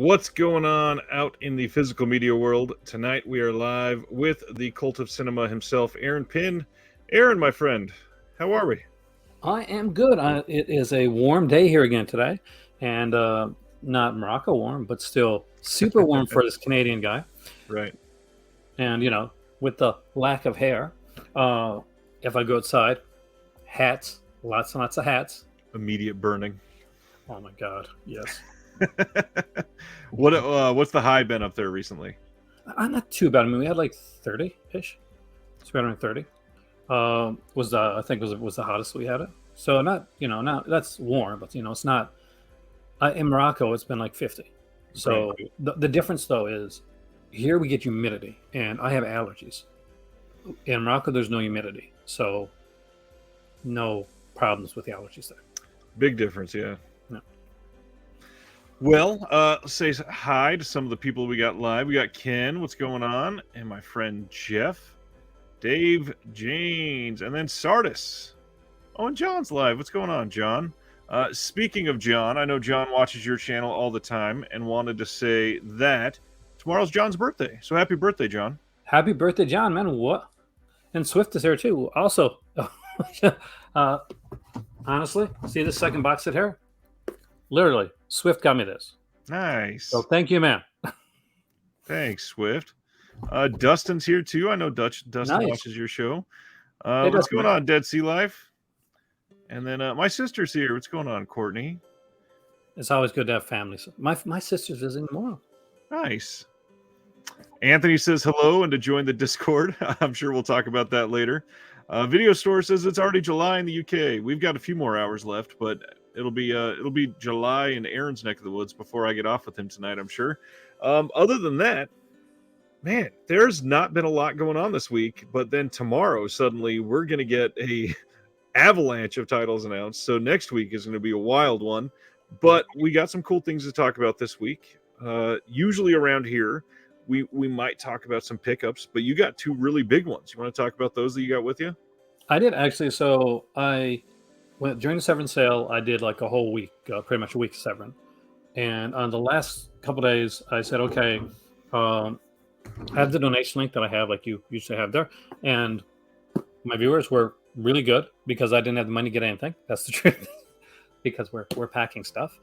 What's going on out in the physical media world? Tonight we are live with the cult of cinema himself, Aaron Pynn. Aaron, my friend, how are we? I am good. It is a warm day here again today, and not Morocco warm, but still super warm for this Canadian guy. Right. And, with the lack of hair, if I go outside, hats, lots and lots of hats. Immediate burning. Oh, my God. Yes. What's the high been up there recently? Not too bad. I mean, we had like 30-ish. It's around 30. I think was the hottest we had it. So not that's warm, but it's not. In Morocco, it's been like 50. So Right. the difference though is here we get humidity, and I have allergies. In Morocco, there's no humidity, so no problems with the allergies there. Big difference, yeah. No. Well, say hi to some of the people we got live. We got Ken, what's going on? And my friend Jeff, Dave, Janes, and then Sardis. Oh, and John's live. What's going on, John? Speaking of John, I know John watches your channel all the time and wanted to say that tomorrow's John's birthday. So happy birthday, John. Happy birthday, John, man. What? And Swift is here too. Also, honestly, see this second box set here? Literally, Swift got me this. Nice. So thank you, man. Thanks, Swift. Dustin's here too. I know Dustin Nice. watches your show. Hey, What's Dustin. going on, Dead Sea Life? And then my sister's here. What's going on, Courtney? It's always good to have families. My sister's visiting tomorrow. Nice. Anthony says hello and to join the Discord. I'm sure we'll talk about that later. Video Store says it's already July in the UK. We've got a few more hours left, but it'll be July in Aaron's neck of the woods before I get off with him tonight, I'm sure. Other than that, man, there's not been a lot going on this week, but then tomorrow suddenly we're going to get a avalanche of titles announced. So next week is going to be a wild one, but we got some cool things to talk about this week. Usually around here, we might talk about some pickups, but you got two really big ones. You want to talk about those that you got with you? I did actually. So during the Severin sale, I did like a whole week, pretty much a week of Severin. And on the last couple days, I said, okay, I have the donation link that I have, like you usually have there. And my viewers were really good because I didn't have the money to get anything. That's the truth. Because we're packing stuff.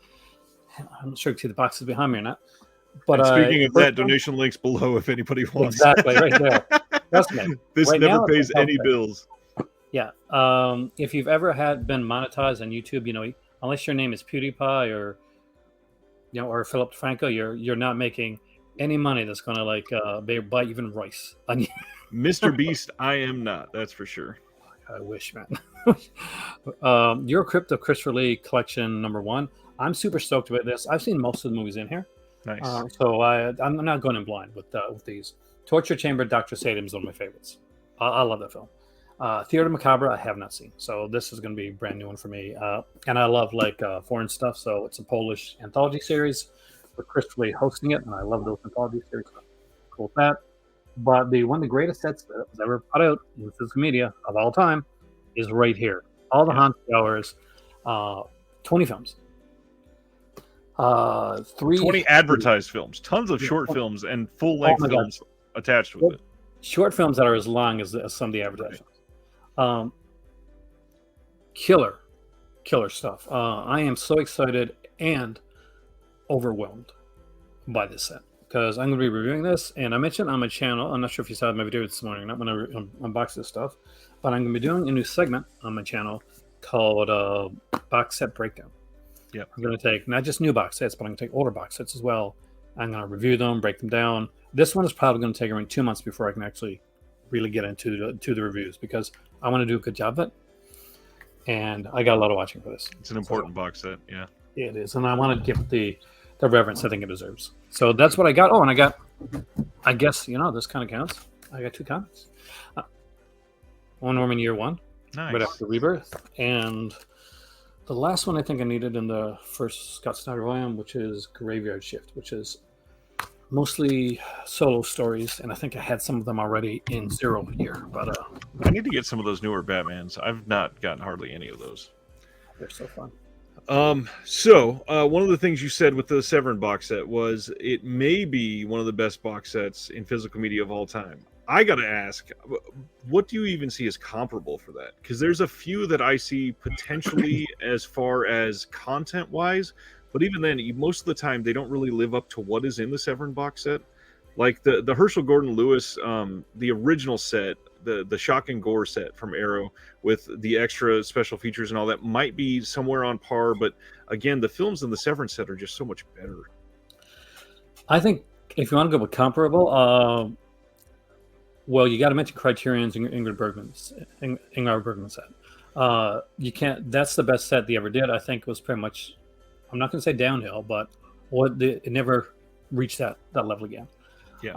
I'm not sure you can see the boxes behind me or not. But speaking of that, donation links below if anybody wants. Exactly, right there. Trust me. This Right never now, pays it's any okay. bills. Yeah. If you've ever been monetized on YouTube, unless your name is PewDiePie or Philip DeFranco, you're not making any money that's going to buy even rice. Mr. Beast, I am not. That's for sure. I wish, man. Your Crypto Christopher Lee collection #1. I'm super stoked about this. I've seen most of the movies in here. Nice. So I'm not going in blind with these. Torture Chamber, Dr. Satan is one of my favorites. I love that film. Theater Macabre, I have not seen. So this is going to be a brand new one for me. And I love foreign stuff. So it's a Polish anthology series with Christopher Lee hosting it. And I love those anthology series. So cool with that. But one of the greatest sets that was ever put out in physical media of all time is right here. All the Haunted Hours, 20 films. 20 advertised films, tons of short films, and full-length films attached with it. Short films that are as long as some of the advertisements. Right. Killer stuff. I am so excited and overwhelmed by this set because I'm going to be reviewing this, and I mentioned on my channel, I'm not sure if you saw my video this morning, not when I unboxed this stuff, but I'm going to be doing a new segment on my channel called Box Set Breakdown. Yeah, I'm going to take not just new box sets, but I'm going to take older box sets as well. I'm going to review them, break them down. This one is probably going to take around 2 months before I can actually really get into the reviews because I want to do a good job of it. And I got a lot of watching for this. It's an important box set, yeah. It is, and I want to give it the reverence I think it deserves. So that's what I got. Oh, and I guess, this kind of counts. I got 2 comics. Wonder Woman Year 1, Nice. right after Rebirth, and the last one I think I needed in the first Scott Snyder volume, which is Graveyard Shift, which is mostly solo stories, and I think I had some of them already in Zero here. But I need to get some of those newer Batmans. I've not gotten hardly any of those. They're so fun. One of the things you said with the Severin box set was it may be one of the best box sets in physical media of all time. I got to ask, what do you even see as comparable for that? Because there's a few that I see potentially as far as content wise, but even then, most of the time, they don't really live up to what is in the Severin box set. Like the Herschel Gordon Lewis, the original set, the Shock and Gore set from Arrow with the extra special features and all that might be somewhere on par, but again, the films in the Severin set are just so much better. I think if you want to go with comparable, well, you got to mention Criterion's Ingrid Bergman set. You can't. That's the best set they ever did. I think it was pretty much. I'm not going to say downhill, but it never reached that level again. Yeah.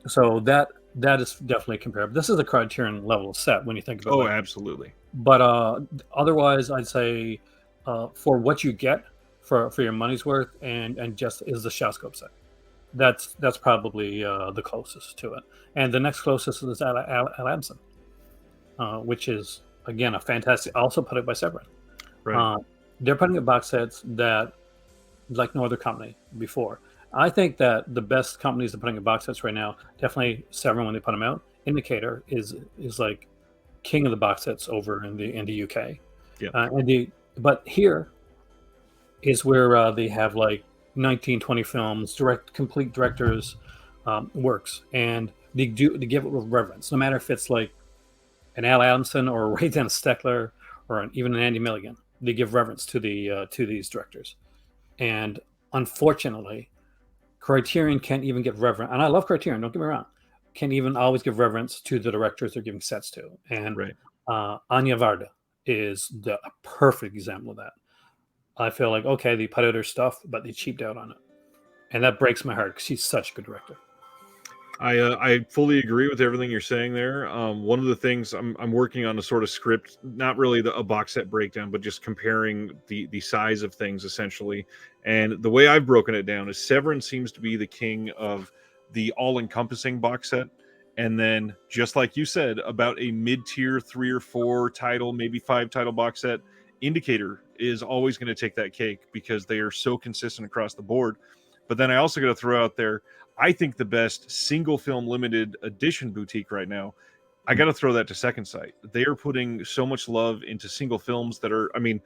So that is definitely comparable. This is the Criterion level of set when you think about it. Oh, absolutely. But otherwise, I'd say for what you get for your money's worth, and just is the Shotoscope set. That's probably the closest to it. And the next closest is Al Abson, which is again a fantastic. Also put it by Severin. Right. They're putting up box sets that like no other company before. I think that the best companies that are putting up box sets right now, definitely Severin when they put them out. Indicator is like king of the box sets over in the UK. Yeah. But here is where they have like 19, 20 films, complete directors works, and they give it with reverence, no matter if it's like an Al Adamson or a Ray Dennis Steckler or even an Andy Milligan. They give reverence to these directors, and unfortunately, Criterion can't even give reverence. And I love Criterion, don't get me wrong. Can't even always give reverence to the directors they're giving sets to. And right. Anya Varda is a perfect example of that. I feel like, okay, they put out her stuff, but they cheaped out on it. And that breaks my heart because she's such a good director. I fully agree with everything you're saying there. One of the things I'm working on a sort of script, not really a box set breakdown, but just comparing the size of things essentially. And the way I've broken it down is Severin seems to be the king of the all-encompassing box set. And then, just like you said, about a mid-tier 3 or 4 title, maybe 5 title box set, Indicator is always going to take that cake because they are so consistent across the board. But then I also got to throw out there, I think the best single film limited edition boutique right now, I got to throw that to Second Sight. They are putting so much love into single films that are, I mean,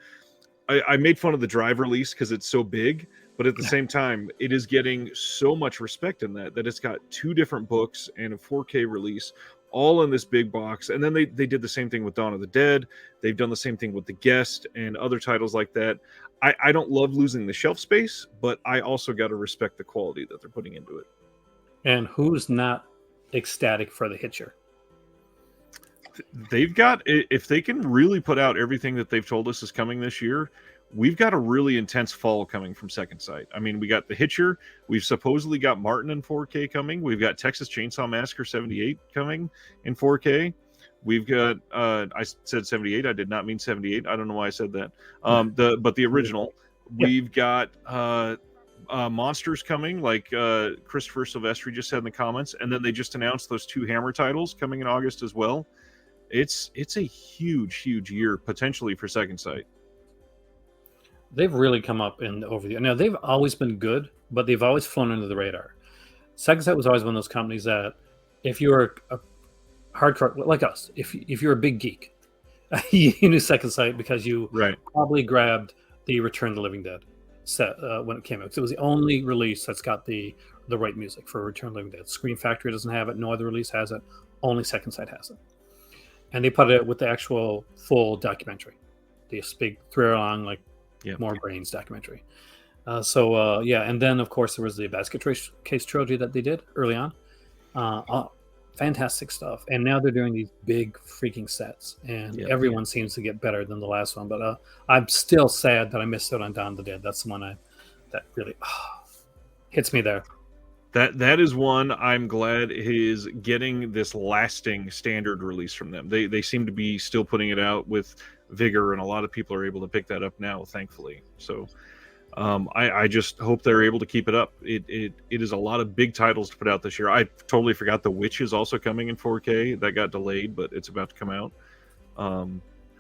I made fun of the Drive release because it's so big, but at the same time, it is getting so much respect in that it's got 2 different books and a 4K release all in this big box. And then they did the same thing with Dawn of the Dead. They've done the same thing with The Guest and other titles like that. I don't love losing the shelf space, but I also got to respect the quality that they're putting into it. And who's not ecstatic for The Hitcher? They've got, if they can really put out everything that they've told us is coming this year, we've got a really intense fall coming from Second Sight. I mean, we got The Hitcher. We've supposedly got Martin in 4K coming. We've got Texas Chainsaw Massacre 78 coming in 4K. We've got, I said 78. I did not mean 78. I don't know why I said that. But the original. Yeah. We've got monsters coming, like Christopher Silvestri just said in the comments. And then they just announced those 2 Hammer titles coming in August as well. It's a huge year potentially for Second Sight. They've really come up over the. Now they've always been good, but they've always flown under the radar. Second Sight was always one of those companies that, if you're a hardcore like us, if you're a big geek, you knew Second Sight because you probably grabbed the Return of the Living Dead set when it came out. So it was the only release that's got the right music for Return of the Living Dead. Scream Factory doesn't have it. No other release has it. Only Second Sight has it. And they put it with the actual full documentary, this big 3-hour-long, like More Brains documentary. And then of course there was the Basket Case trilogy that they did early on. Fantastic stuff. And now they're doing these big freaking sets, and everyone seems to get better than the last one. But I'm still sad that I missed out on Dawn of the Dead. That's the one that really hits me there. That is one I'm glad is getting this lasting standard release from them. They seem to be still putting it out with vigor, and a lot of people are able to pick that up now, thankfully. So I just hope they're able to keep it up. It is a lot of big titles to put out this year. I totally forgot The Witch is also coming in 4K. That got delayed, but it's about to come out.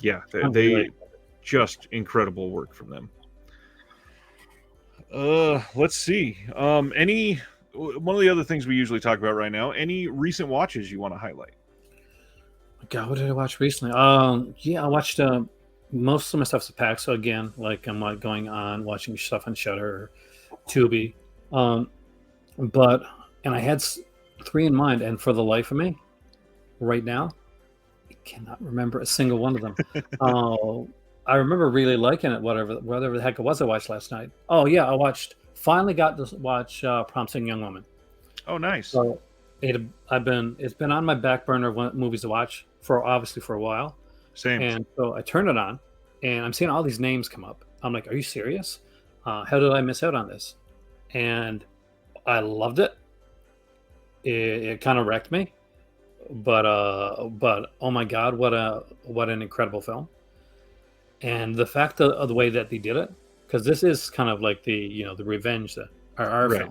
They just incredible work from them. Let's see. Any one of the other things we usually talk about right now. Any recent watches you want to highlight? God, what did I watch recently? Yeah, I watched most of my stuff's a pack. So again, like I'm like going on watching stuff on Shutter or Tubi, um, but and I had three in mind, and for the life of me, right now, I cannot remember a single one of them. Uh, I remember really liking it, whatever the heck it was I watched last night. Oh yeah, I watched. Finally got to watch Promising Young Woman. Oh, nice. So it's been on my back burner of movies to watch for obviously for a while, Same. and so I turned it on, and I'm seeing all these names come up. I'm like, are you serious? How did I miss out on this? And I loved it. It kind of wrecked me, but oh my god, what an incredible film! And the fact of the way that they did it, because this is kind of like the revenge that our Right.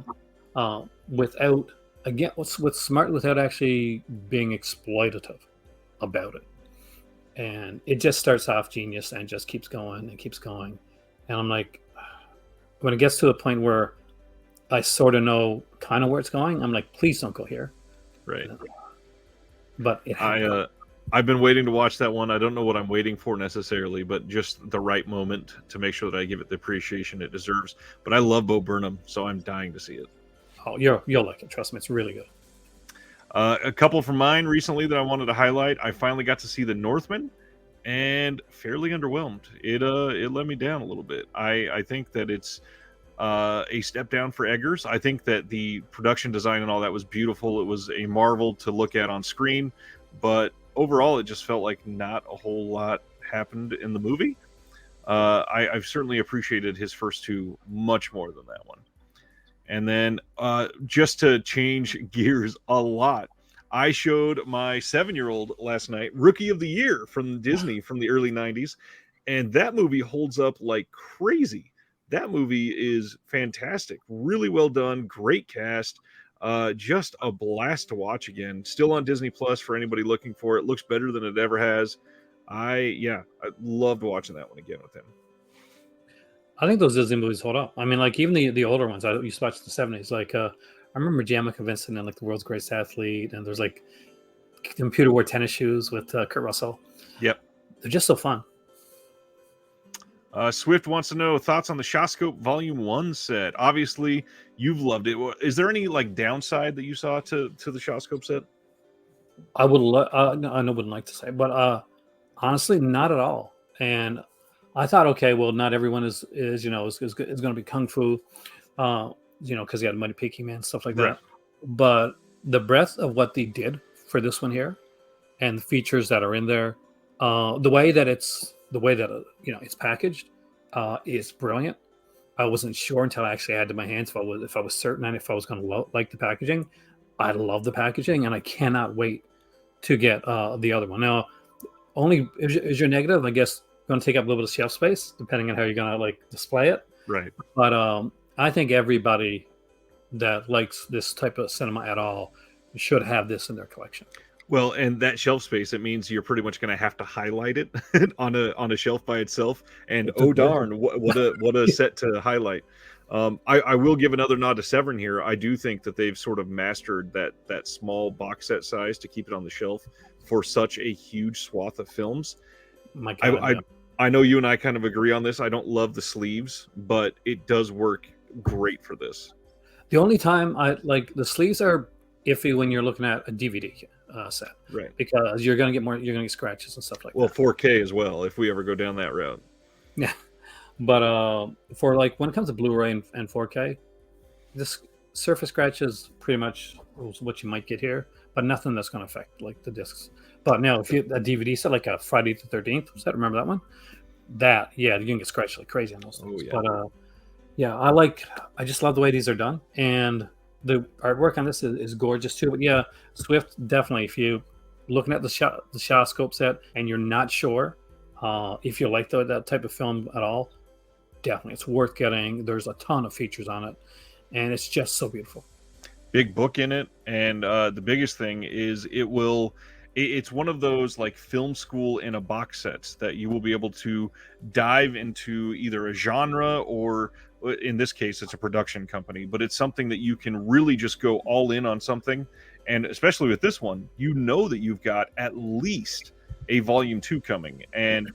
film, without again what's smart without actually being exploitative about it, and it just starts off genius and just keeps going and keeps going, and I'm like, when it gets to the point where I sort of know kind of where it's going, I'm like, please don't go here, Right. but it I've been waiting to watch that one. I don't know what I'm waiting for necessarily, but just the right moment to make sure that I give it the appreciation it deserves. But I love Bo Burnham, so I'm dying to see it. oh you'll like it, trust me, it's really good. A couple from mine recently that I wanted to highlight. I finally got to see The Northman, and fairly underwhelmed. It let me down a little bit. I think that it's a step down for Eggers. I think that the production design and all that was beautiful. It was a marvel to look at on screen, but overall, it just felt like not a whole lot happened in the movie. I've certainly appreciated his first two much more than that one. And then just to change gears a lot, I showed my 7-year-old last night Rookie of the Year from Disney from the early 90s. And that movie holds up like crazy. That movie is fantastic. Really well done. Great cast. Just a blast to watch again. Still on Disney Plus for anybody looking for it. Looks better than it ever has. I loved watching that one again with him. I think those Disney movies hold up. I mean, like even the older ones. I used to watch the '70s. Like I remember Jamaica Vincent and like the World's Greatest Athlete, and there's like computer wore tennis shoes with Kurt Russell. Yep. They're just so fun. Swift wants to know thoughts on the Shawscope Volume 1 set. Obviously, you've loved it. Is there any like downside that you saw to the Shawscope set? I would no, I wouldn't like to say, but honestly, not at all. And I thought, okay, well, not everyone is going to be kung fu, because you had Money Peking Man, stuff like that. Right. But the breadth of what they did for this one here, and the features that are in there, the way that it's packaged, is brilliant. I wasn't sure until I actually had it in my hands if I was certain and if I was going to like the packaging. I love the packaging, and I cannot wait to get the other one. Now, only is your negative, I guess, going to take up a little bit of shelf space, depending on how you're going to like display it. Right. But I think everybody that likes this type of cinema at all should have this in their collection. Well, and that shelf space, it means you're pretty much going to have to highlight it on a shelf by itself. And oh darn, what a set to highlight. I will give another nod to Severn here. I do think that they've sort of mastered that small box set size to keep it on the shelf for such a huge swath of films. My God, I know you and I kind of agree on this. I don't love the sleeves, but it does work great for this. The only time I like the sleeves are iffy when you're looking at a DVD set, Right? Because you're going to get scratches and stuff like Well, that. 4K as well, if we ever go down that route. Yeah, but for like when it comes to Blu-ray and 4K, this surface scratch is pretty much what you might get here, but nothing that's going to affect like the discs. But now, if you a DVD set like a Friday the 13th set, remember that one? You can get scratched like crazy on those things. Oh, yeah. But I just love the way these are done, and the artwork on this is gorgeous too. But yeah, Swift definitely. If you looking at the Shawscope set and you're not sure if you like that type of film at all, definitely it's worth getting. There's a ton of features on it, and it's just so beautiful. Big book in it, and the biggest thing is it's one of those like film school in a box sets that you will be able to dive into either a genre or in this case, it's a production company, but it's something that you can really just go all in on something. And especially with this one, you know that you've got at least a volume 2 coming. And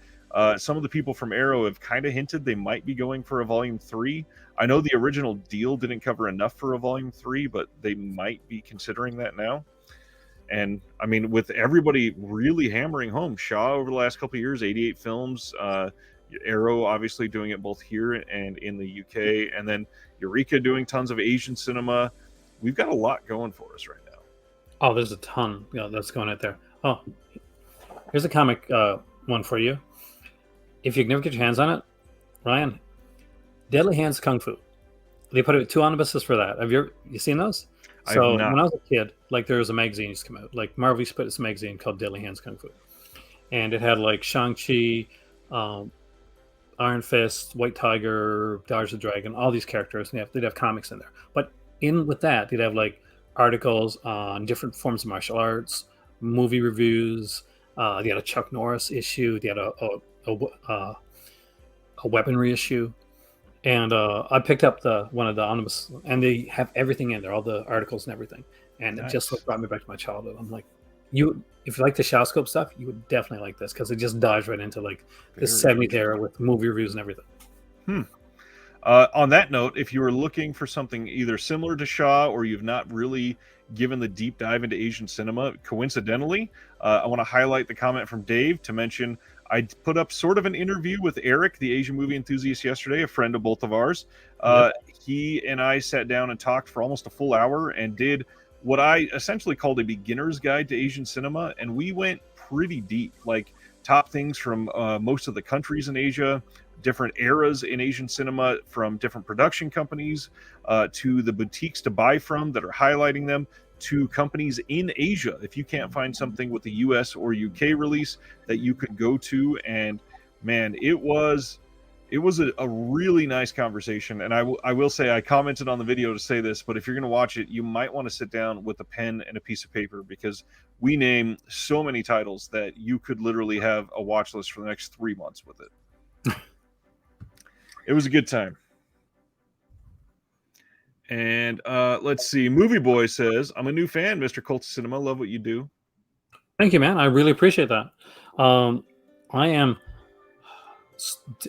some of the people from Arrow have kind of hinted they might be going for a volume 3. I know the original deal didn't cover enough for a volume 3, but they might be considering that now. And I mean, with everybody really hammering home Shaw over the last couple of years, 88 films, Arrow obviously doing it both here and in the UK, and then Eureka doing tons of Asian cinema. We've got a lot going for us right now. Oh, there's a ton that's going out there. Oh, here's a comic one for you. If you can never get your hands on it, Ryan, Deadly Hands Kung Fu. They put out 2 omnibuses for that. Have you seen those? So when I was a kid, like there was a magazine used to come out. Like Marvel used to put this magazine called Deadly Hands Kung Fu. And it had like Shang-Chi, Iron Fist, White Tiger, Dodge the Dragon, all these characters. And they'd have comics in there. But in with that, they'd have like articles on different forms of martial arts, movie reviews. They had a Chuck Norris issue. They had a weaponry issue. And I picked up one of the omnibus, and they have everything in there, all the articles and everything. And It just brought me back to my childhood. I'm like, if you like the Shawscope stuff, you would definitely like this because it just dives right into like the 70s era with movie reviews and everything. On that note, if you were looking for something either similar to Shaw or you've not really given the deep dive into Asian cinema, coincidentally, I want to highlight the comment from Dave to mention I put up sort of an interview with Eric, the Asian movie enthusiast, yesterday, a friend of both of ours. He and I sat down and talked for almost a full hour and did what I essentially called a beginner's guide to Asian cinema. And we went pretty deep, like top things from most of the countries in Asia, different eras in Asian cinema from different production companies, to the boutiques to buy from that are highlighting them, to companies in Asia. If you can't find something with the US or UK release that you could go to, and man, it was a really nice conversation. And I will say, I commented on the video to say this, but if you're going to watch it, you might want to sit down with a pen and a piece of paper, because we name so many titles that you could literally have a watch list for the next 3 months with it. It was a good time. And let's see. Movie Boy says, I'm a new fan, Mr. Cult of Cinema. Love what you do. Thank you, man. I really appreciate that. I am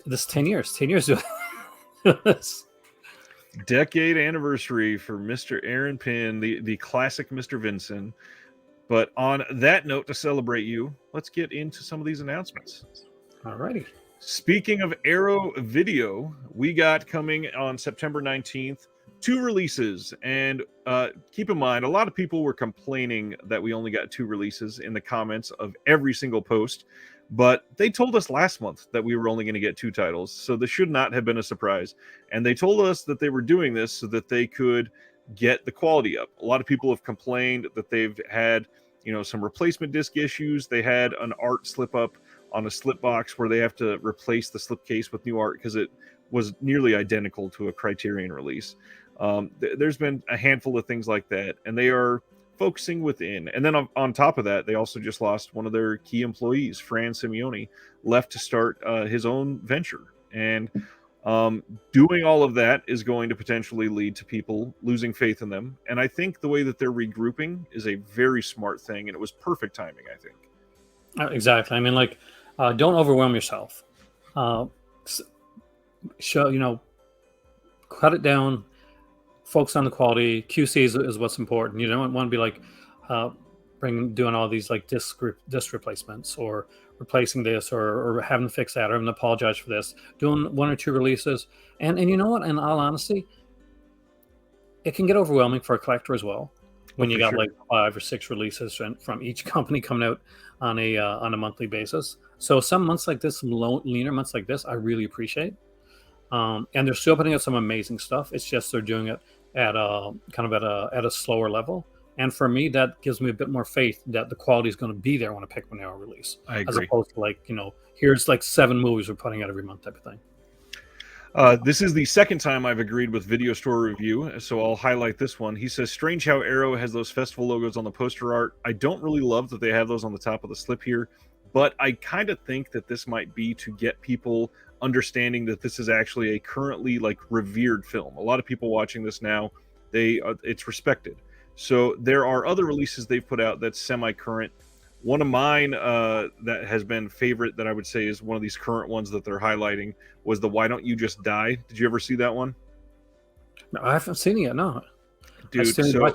this 10 years doing this. Decade anniversary for Mr. Aaron Pynn, the classic Mr. Vincent. But on that note, to celebrate you, let's get into some of these announcements. Alrighty. Speaking of Arrow Video, we got coming on September 19th 2 releases. And keep in mind, a lot of people were complaining that we only got 2 releases in the comments of every single post. But they told us last month that we were only going to get 2 titles. So this should not have been a surprise. And they told us that they were doing this so that they could get the quality up. A lot of people have complained that they've had, some replacement disc issues. They had an art slip up on a slip box where they have to replace the slipcase with new art because it was nearly identical to a Criterion release. There's been a handful of things like that, and they are focusing within. And then on top of that, they also just lost one of their key employees, Fran Simeone, left to start his own venture. And doing all of that is going to potentially lead to people losing faith in them. And I think the way that they're regrouping is a very smart thing, and it was perfect timing, I think. Exactly. I mean, don't overwhelm yourself. Cut it down. Focus on the quality. QC is what's important. You don't want to be like doing all these like disc replacements or replacing this or having to fix that or having to apologize for this. Doing 1 or 2 releases, and you know what? In all honesty, it can get overwhelming for a collector as well when you got like 5 or 6 releases from each company coming out on a monthly basis. So some months like this, some leaner months like this, I really appreciate. And they're still putting out some amazing stuff. It's just they're doing it at a slower level. And for me, that gives me a bit more faith that the quality is going to be there when I pick when they release. I agree. As opposed to here's like 7 movies we're putting out every month type of thing. This is the second time I've agreed with Video Store Review, so I'll highlight this one. He says, strange how Arrow has those festival logos on the poster art. I don't really love that they have those on the top of the slip here, but I kind of think that this might be to get people understanding that this is actually a currently like revered film. A lot of people watching this now, it's respected. So there are other releases they've put out that's semi-current. One of mine that has been favorite that I would say is one of these current ones that they're highlighting was the Why Don't You Just Die? Did you ever see that one? No, I haven't seen it yet. No, Dude, so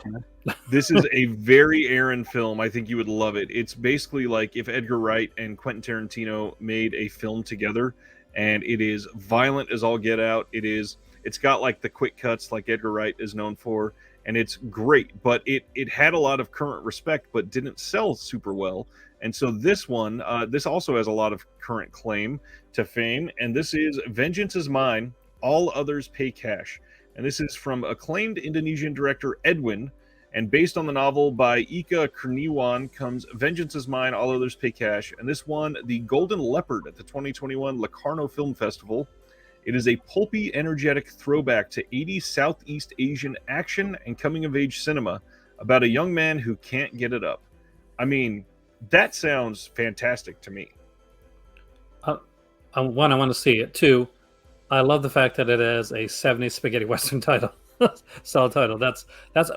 this is a very Aaron film. I think you would love it. It's basically like if Edgar Wright and Quentin Tarantino made a film together, and it is violent as all get out. It's got like the quick cuts like Edgar Wright is known for, and it's great, but it had a lot of current respect but didn't sell super well. And so this one, this also has a lot of current claim to fame, and this is Vengeance is Mine, All Others Pay Cash. And this is from acclaimed Indonesian director Edwin, and based on the novel by Ika Kurniawan comes Vengeance is Mine, All Others Pay Cash. And this won the Golden Leopard at the 2021 Locarno Film Festival. It is a pulpy, energetic throwback to 80s Southeast Asian action and coming-of-age cinema about a young man who can't get it up. I mean, that sounds fantastic to me. One, I want to see it. Two, I love the fact that it has a 70s spaghetti western title. Solid title. That's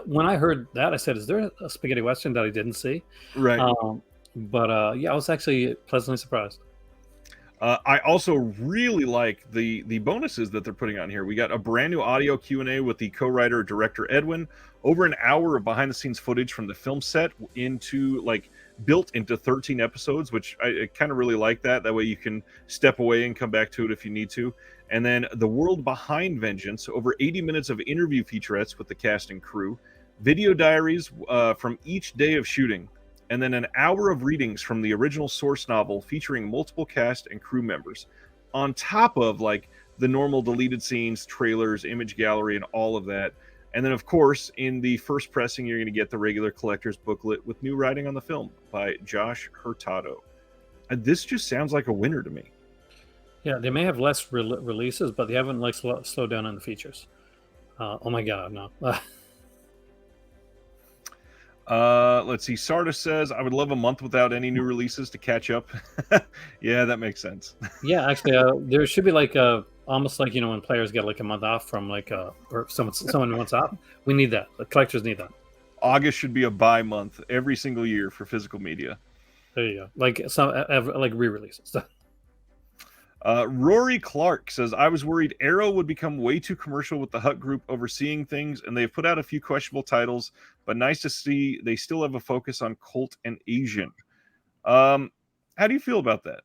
when I heard that, I said, "Is there a spaghetti western that I didn't see?" Right. But yeah, I was actually pleasantly surprised. I also really like the bonuses that they're putting on here. We got a brand new audio Q&A with the co-writer director Edwin, over an hour of behind the scenes footage from the film set built into 13 episodes, which I kind of really like that. That way you can step away and come back to it if you need to. And then the world behind Vengeance, over 80 minutes of interview featurettes with the cast and crew, video diaries from each day of shooting, and then an hour of readings from the original source novel featuring multiple cast and crew members, on top of like the normal deleted scenes, trailers, image gallery, and all of that. And then, of course, in the first pressing, you're going to get the regular collector's booklet with new writing on the film by Josh Hurtado. And this just sounds like a winner to me. Yeah, they may have less releases, but they haven't like slowed down on the features. Oh my God, no. Let's see. Sarda says, I would love a month without any new releases to catch up. Yeah, that makes sense. Yeah, actually, there should be like almost like, when players get like a month off from like or someone wants off. We need that. The collectors need that. August should be a buy month every single year for physical media. There you go. Like some like re-releases. Rory Clark says, I was worried Arrow would become way too commercial with the Hut Group overseeing things, and they've put out a few questionable titles, but nice to see they still have a focus on cult and Asian. How do you feel about that?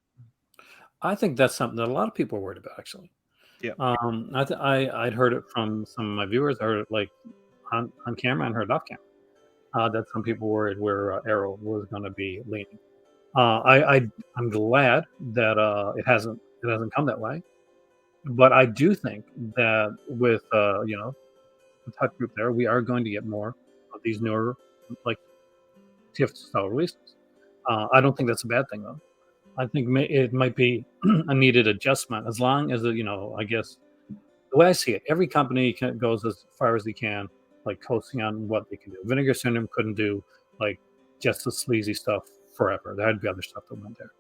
I think that's something that a lot of people are worried about, actually. Yeah. I'd heard it from some of my viewers, or like on camera, and heard off camera, that some people worried where Arrow was going to be leaning. I'm glad that it hasn't come that way, but I do think that with the Hut Group there, we are going to get more of these newer like TF style releases. I don't think that's a bad thing, though. I think it might be a needed adjustment, as long as I guess the way I see it, every company goes as far as they can, like coasting on what they can do. Vinegar Syndrome couldn't do like just the sleazy stuff forever. There had to be other stuff that went there.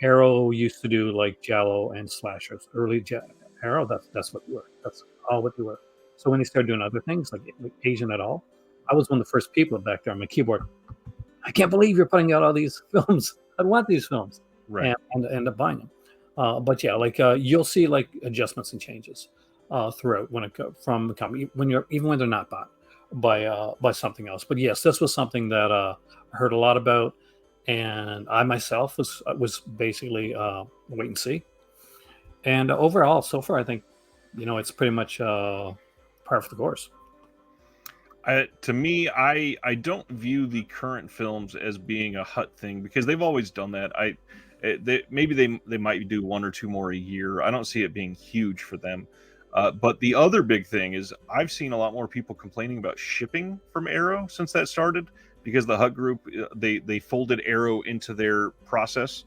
Arrow used to do like Giallo and slashers. Early Arrow, that's what they were. That's all what they were. So when they started doing other things like Asian at all, I was one of the first people back there on my keyboard. I can't believe you're putting out all these films. I want these films, right? And end up buying them. But yeah, like you'll see like adjustments and changes throughout when it from the company, even when they're not bought by something else. But yes, this was something that I heard a lot about. And I myself was basically wait and see. And overall, so far, I think it's pretty much par for the course. To me, I don't view the current films as being a Hut thing, because they've always done that. Maybe they might do one or two more a year. I don't see it being huge for them. But the other big thing is I've seen a lot more people complaining about shipping from Arrow since that started, because the Hut Group, they folded Arrow into their process.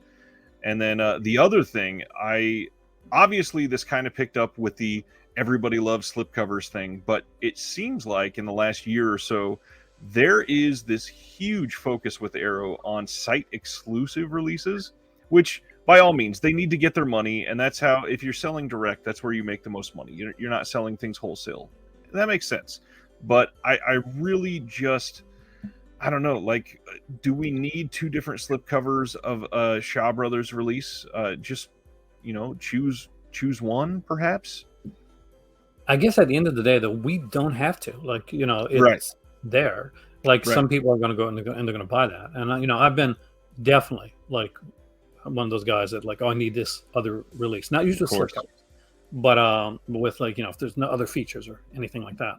And then the other thing, obviously this kind of picked up with the everybody loves slipcovers thing, but it seems like in the last year or so, there is this huge focus with Arrow on site exclusive releases, which by all means, they need to get their money, and that's how. If you're selling direct, that's where you make the most money. You're not selling things wholesale. That makes sense. But I really just, I don't know. Like, do we need two different slipcovers of a Shaw Brothers release? Just, choose one, perhaps. I guess at the end of the day, though, we don't have to. Like, it's Right. there. Like, Right. some people are going to go and they're going to buy that. And, I've been definitely like one of those guys that like, oh, I need this other release. Not usually slipcovers, but with like, if there's no other features or anything like that.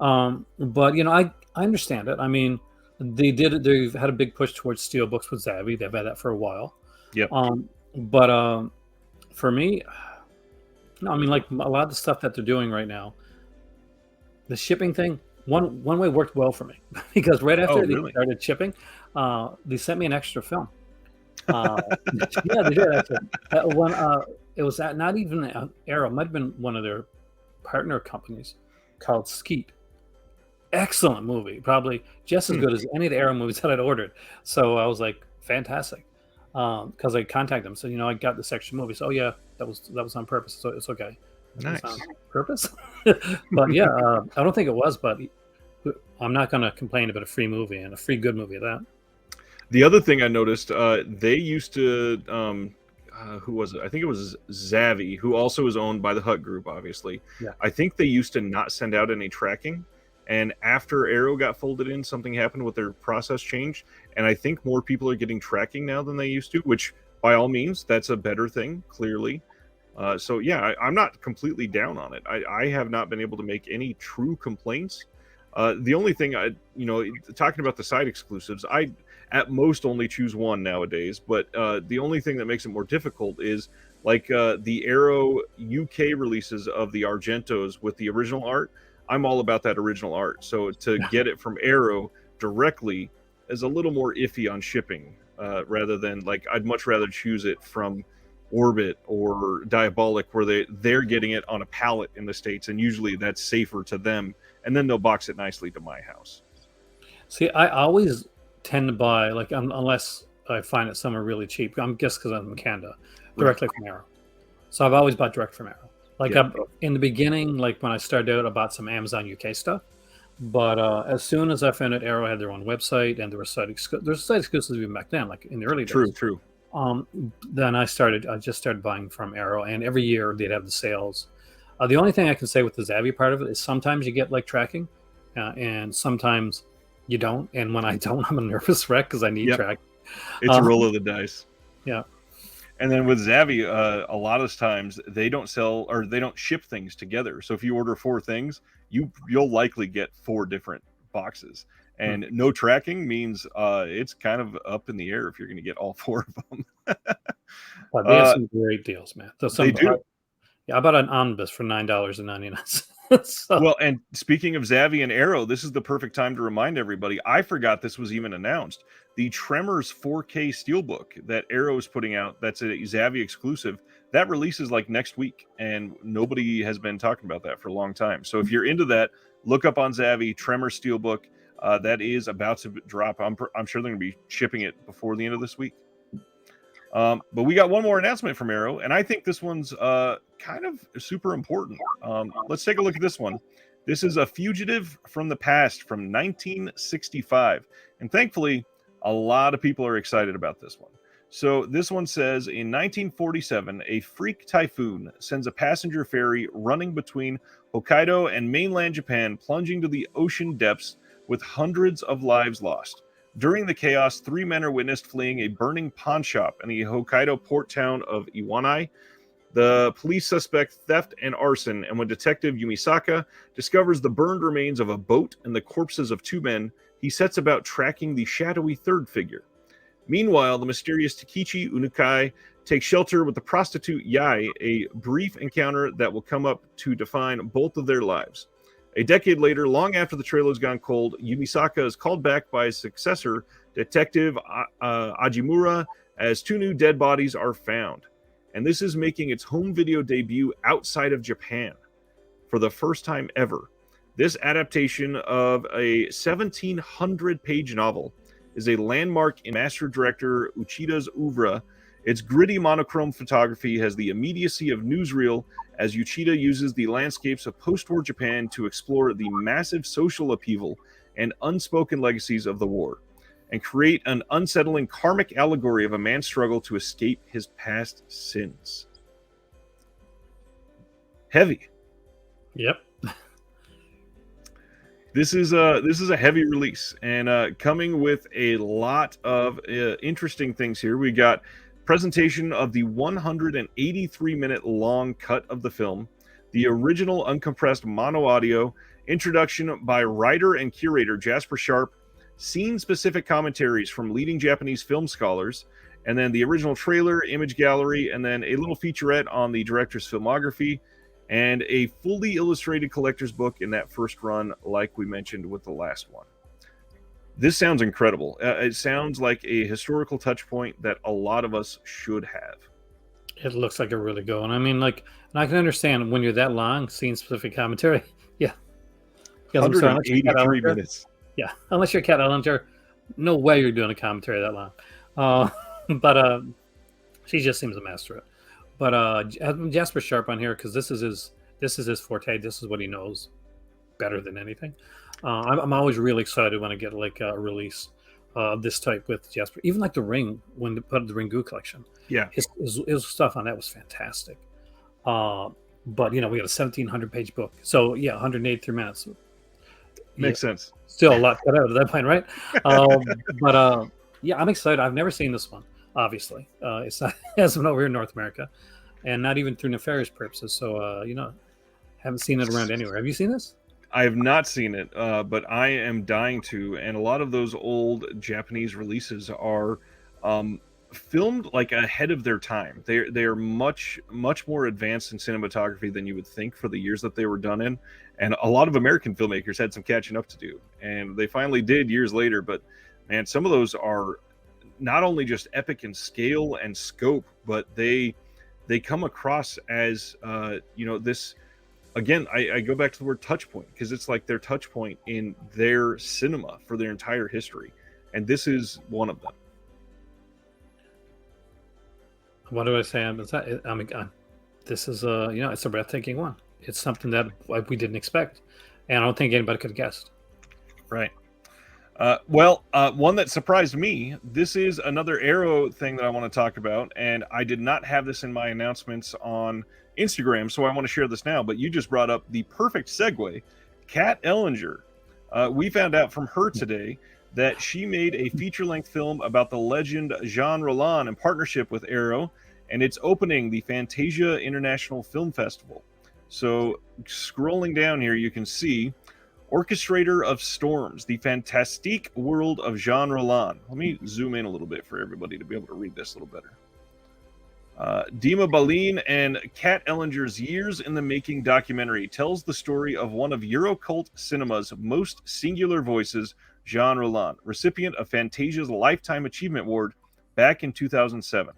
But, I understand it. I mean, they've had a big push towards steelbooks with Zavvi. They've had that for a while. Yep. But for me, no, I mean, like a lot of the stuff that they're doing right now, the shipping thing, one way worked well for me because right after they started shipping, they sent me an extra film. Yeah, they did actually. It was not even Arrow, it might have been one of their partner companies called Skeet. Excellent movie, probably just as good as any of the Arrow movies that I'd ordered. So I was like, fantastic. Because I contacted them, so I got this extra movie. So yeah, that was on purpose. So it's okay. Nice. On purpose. But yeah, I don't think it was, but I'm not going to complain about a free movie and a free good movie of that. The other thing I noticed, they used to, who was it? I think it was Zavvi, who also is owned by the Hut Group, obviously. Yeah. I think they used to not send out any tracking. And after Arrow got folded in, something happened with their process change. And I think more people are getting tracking now than they used to, which by all means, that's a better thing, clearly. So yeah, I'm not completely down on it. I have not been able to make any true complaints. The only thing talking about the side exclusives, I at most only choose one nowadays. But the only thing that makes it more difficult is like the Arrow UK releases of the Argentos with the original art. I'm all about that original art. So to get it from Arrow directly is a little more iffy on shipping, rather than like I'd much rather choose it from Orbit or Diabolic, where they're getting it on a pallet in the States, and usually that's safer to them, and then they'll box it nicely to my house. See, I always tend to buy like unless I find it somewhere really cheap. I'm guess because I'm in Canada, directly from Arrow. So I've always bought direct from Arrow. Like in the beginning, like when I started out, I bought some Amazon UK stuff. But as soon as I found out Arrow had their own website and there were site exclusives even back then, like in the early days. True. Then I just started buying from Arrow, and every year they'd have the sales. The only thing I can say with the Zavvi part of it is sometimes you get like tracking, and sometimes you don't. And when I don't, I'm a nervous wreck because I need tracking. It's a roll of the dice. Yeah. And then with Zavvi, a lot of times they don't sell or they don't ship things together. So if you order 4 things, you'll likely get 4 different boxes. And no tracking means it's kind of up in the air if you're going to get all 4 of them. But they have some great deals, man. They do. I bought an omnibus for $9.99. Well, and speaking of Zavvi and Arrow, this is the perfect time to remind everybody. I forgot this was even announced. The Tremors 4K Steelbook that Arrow is putting out, that's a Zavvi exclusive, that releases like next week, and nobody has been talking about that for a long time. So if you're into that, look up on Zavvi, Tremors Steelbook. That is about to drop. I'm sure they're going to be shipping it before the end of this week. But we got one more announcement from Arrow, and I think this one's kind of super important. Let's take a look at this one. This is A Fugitive from the Past from 1965. And thankfully, a lot of people are excited about this one. So this one says, in 1947, a freak typhoon sends a passenger ferry running between Hokkaido and mainland Japan, plunging to the ocean depths with hundreds of lives lost. During the chaos, 3 men are witnessed fleeing a burning pawn shop in the Hokkaido port town of Iwanai. The police suspect theft and arson, and when Detective Yumisaka discovers the burned remains of a boat and the corpses of 2 men, he sets about tracking the shadowy third figure. Meanwhile, the mysterious Takichi Unukai takes shelter with the prostitute Yai, a brief encounter that will come up to define both of their lives. A decade later, long after the trail has gone cold, Yumisaka is called back by his successor, Detective Ajimura, as 2 new dead bodies are found. And this is making its home video debut outside of Japan for the first time ever. This adaptation of a 1,700-page novel is a landmark in master director Uchida's oeuvre Its gritty monochrome photography has the immediacy of newsreel as Uchida uses the landscapes of post-war Japan to explore the massive social upheaval and unspoken legacies of the war, and create an unsettling karmic allegory of a man's struggle to escape his past sins. Heavy. Yep. This is a heavy release, and coming with a lot of interesting things here. We got presentation of the 183-minute long cut of the film, the original uncompressed mono audio, introduction by writer and curator Jasper Sharp, scene-specific commentaries from leading Japanese film scholars, and then the original trailer, image gallery, and then a little featurette on the director's filmography, and a fully illustrated collector's book in that first run, like we mentioned with the last one. This sounds incredible. It sounds like a historical touch point that a lot of us should have. It looks like a really good one. I mean, like, and I can understand when you're that long, seeing specific commentary. Yeah. 183 minutes. Yeah. Unless you're Cat Ellinger, no way you're doing a commentary that long. But she just seems to master it. But Jasper Sharp on here, because this is his forte. This is what he knows better than anything. I'm always really excited when I get like a release of this type with Jasper. Even like The Ring, when they put the Ringu collection. Yeah. His stuff on that was fantastic. But, we got a 1,700-page book. So, yeah, 183 minutes. Makes sense. Still a lot cut out of that point, right? Yeah, I'm excited. I've never seen this one. Obviously, it's not as of over here in North America, and not even through nefarious purposes. So, haven't seen it around anywhere. Have you seen this? I have not seen it, but I am dying to. And a lot of those old Japanese releases are filmed like ahead of their time. They are much more advanced in cinematography than you would think for the years that they were done in. And a lot of American filmmakers had some catching up to do, and they finally did years later. But man, some of those are not only just epic in scale and scope, but they come across as this. Again, I go back to the word touch point, because it's like their touch point in their cinema for their entire history, and this is one of them. What do I say? This is it's a breathtaking one. It's something that we didn't expect, and I don't think anybody could have guessed. Right. One that surprised me, this is another Arrow thing that I want to talk about, and I did not have this in my announcements on Instagram, so I want to share this now, but you just brought up the perfect segue. Kat Ellinger. We found out from her today that she made a feature-length film about the legend Jean Roland in partnership with Arrow, and it's opening the Fantasia International Film Festival. So scrolling down here, you can see Orchestrator of Storms, the Fantastique World of Jean Roland. Let me zoom in a little bit for everybody to be able to read this a little better. Dima Balin and Kat Ellinger's Years in the Making documentary tells the story of one of Eurocult cinema's most singular voices, Jean Roland, recipient of Fantasia's Lifetime Achievement Award back in 2007.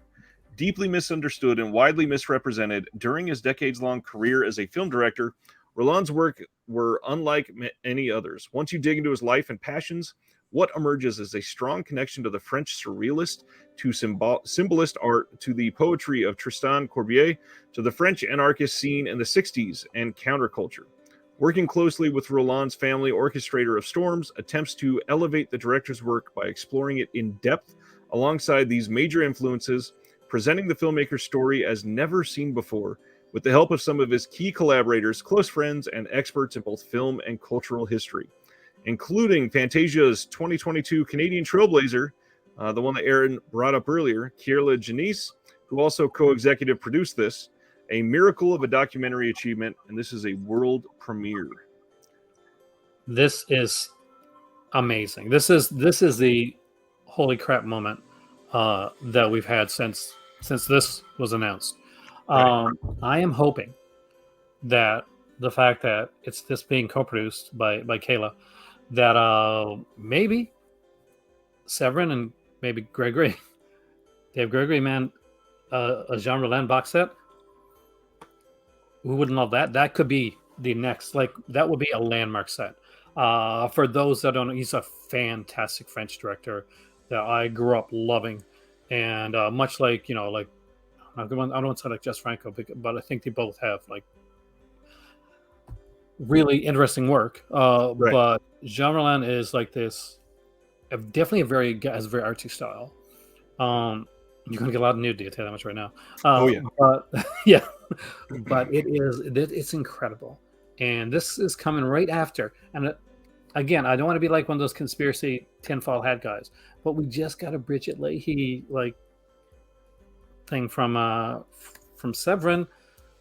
Deeply misunderstood and widely misrepresented during his decades-long career as a film director, Roland's work were unlike any others. Once you dig into his life and passions, what emerges is a strong connection to the French surrealist, to symbolist art, to the poetry of Tristan Corbier, to the French anarchist scene in the 60s and counterculture. Working closely with Roland's family, Orchestrator of Storms attempts to elevate the director's work by exploring it in depth alongside these major influences, presenting the filmmaker's story as never seen before, with the help of some of his key collaborators, close friends, and experts in both film and cultural history, including Fantasia's 2022 Canadian trailblazer, the one that Aaron brought up earlier, Kierla Janice, who also co-executive produced this, a miracle of a documentary achievement, and this is a world premiere. This is amazing. This is the holy crap moment that we've had since this was announced. Right. I am hoping that the fact that it's this being co-produced by Kayla, that maybe Severin and maybe Gregory, Dave Gregory, man, a Jean Roland box set. Who wouldn't love that? That could be the next, that would be a landmark set. For those that don't know, he's a fantastic French director that I grew up loving. and much like like I don't want to say like Jess Franco, but I think they both have like really interesting work. Right. But Jean Rollin is like this, definitely has a very artsy style. You're gonna get a lot of nudity, I'll tell you that much right now. Oh yeah. But yeah, but it's incredible, and this is coming right after. And again, I don't want to be like one of those conspiracy tinfoil hat guys, but we just got a Bridget Leahy like thing from Severin,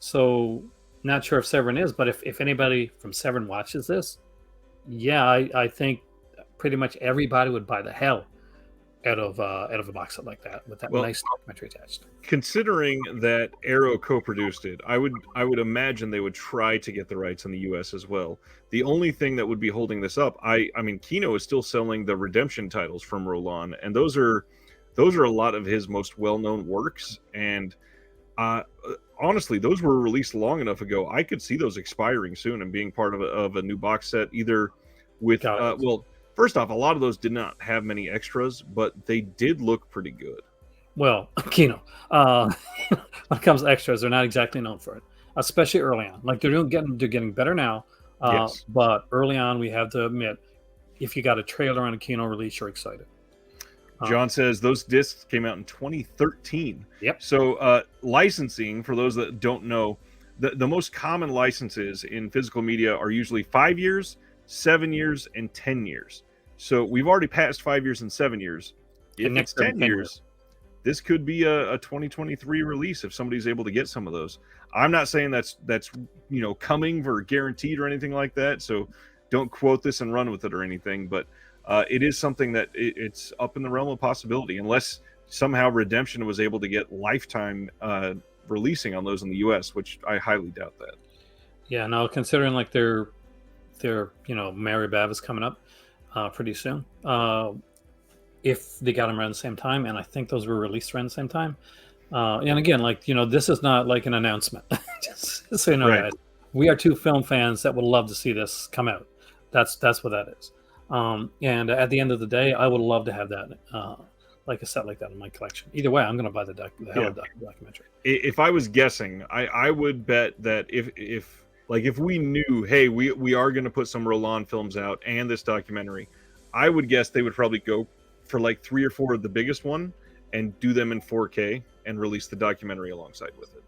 so not sure if Severin is, but if anybody from Severin watches this, yeah, I think pretty much everybody would buy the hell out of a box set like that with that Well, nice documentary attached. considering that Arrow co-produced it, I would imagine they would try to get the rights in the U.S. as well. The only thing that would be holding this up, I mean, Kino is still selling the Redemption titles from Roland, and those are a lot of his most well-known works. And honestly, those were released long enough ago. I could see those expiring soon and being part of a new box set, either with well. First off, a lot of those did not have many extras, but they did look pretty good. Well, Kino, when it comes to extras, they're not exactly known for it, especially early on. Like they're getting better now, Yes. but early on, we have to admit, if you got a trailer on a Kino release, you're excited. John says those discs came out in 2013. Yep. So licensing, for those that don't know, the most common licenses in physical media are usually 5 years, 7 years, and 10 years. So we've already passed 5 years and 7 years. If it's 10 years, this could be a 2023 release if somebody's able to get some of those. I'm not saying that's coming or guaranteed or anything like that. So don't quote this and run with it or anything. But it is something that it's up in the realm of possibility, unless somehow Redemption was able to get lifetime releasing on those in the U.S., which I highly doubt that. Yeah, no, considering like their Mary Bav is coming up pretty soon. If they got them around the same time, and I think those were released around the same time. And again, like this is not like an announcement. just so you know, Right. guys, we are two film fans that would love to see this come out. That's what that is. And at the end of the day, I would love to have that, like a set like that in my collection. Either way, I'm going to buy the hell of the documentary. If I was guessing, I would bet that if we knew, hey, we are going to put some Roland films out and this documentary, I would guess they would probably go for like 3 or 4 of the biggest one and do them in 4K and release the documentary alongside with it.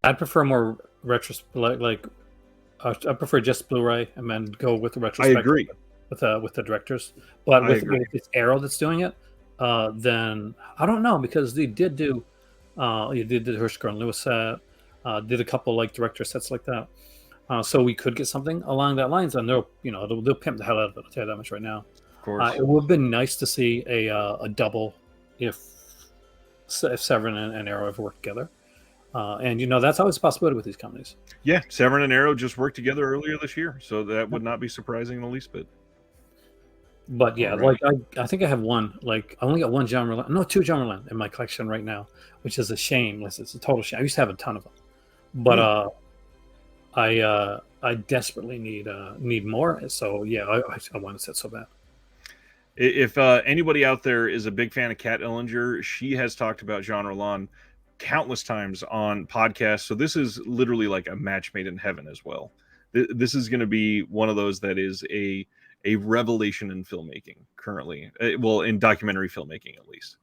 I'd prefer more I prefer just Blu-ray and then go with the retrospective. I agree with the directors, but if it's Arrow that's doing it, then I don't know, because they did do you did the Hershker and Lewis set, did a couple like director sets like that, so we could get something along that lines, and they'll pimp the hell out of it. I'll tell you that much right now. Of course, it would have been nice to see a double if Severin and Arrow ever worked together. And that's always a possibility with these companies. Yeah, Severin and Arrow just worked together earlier this year, so that would not be surprising in the least bit. But yeah, right. Like I think I have one. Like I only got one John Roland, no, 2 John Roland in my collection right now, which is a shame. It's a total shame. I used to have a ton of them, but I desperately need more. So yeah, I want to set so bad. If anybody out there is a big fan of Kat Ellinger, she has talked about Jean Roland countless times on podcasts. So this is literally like a match made in heaven as well. This is going to be one of those that is a revelation in filmmaking currently. Well, in documentary filmmaking, at least.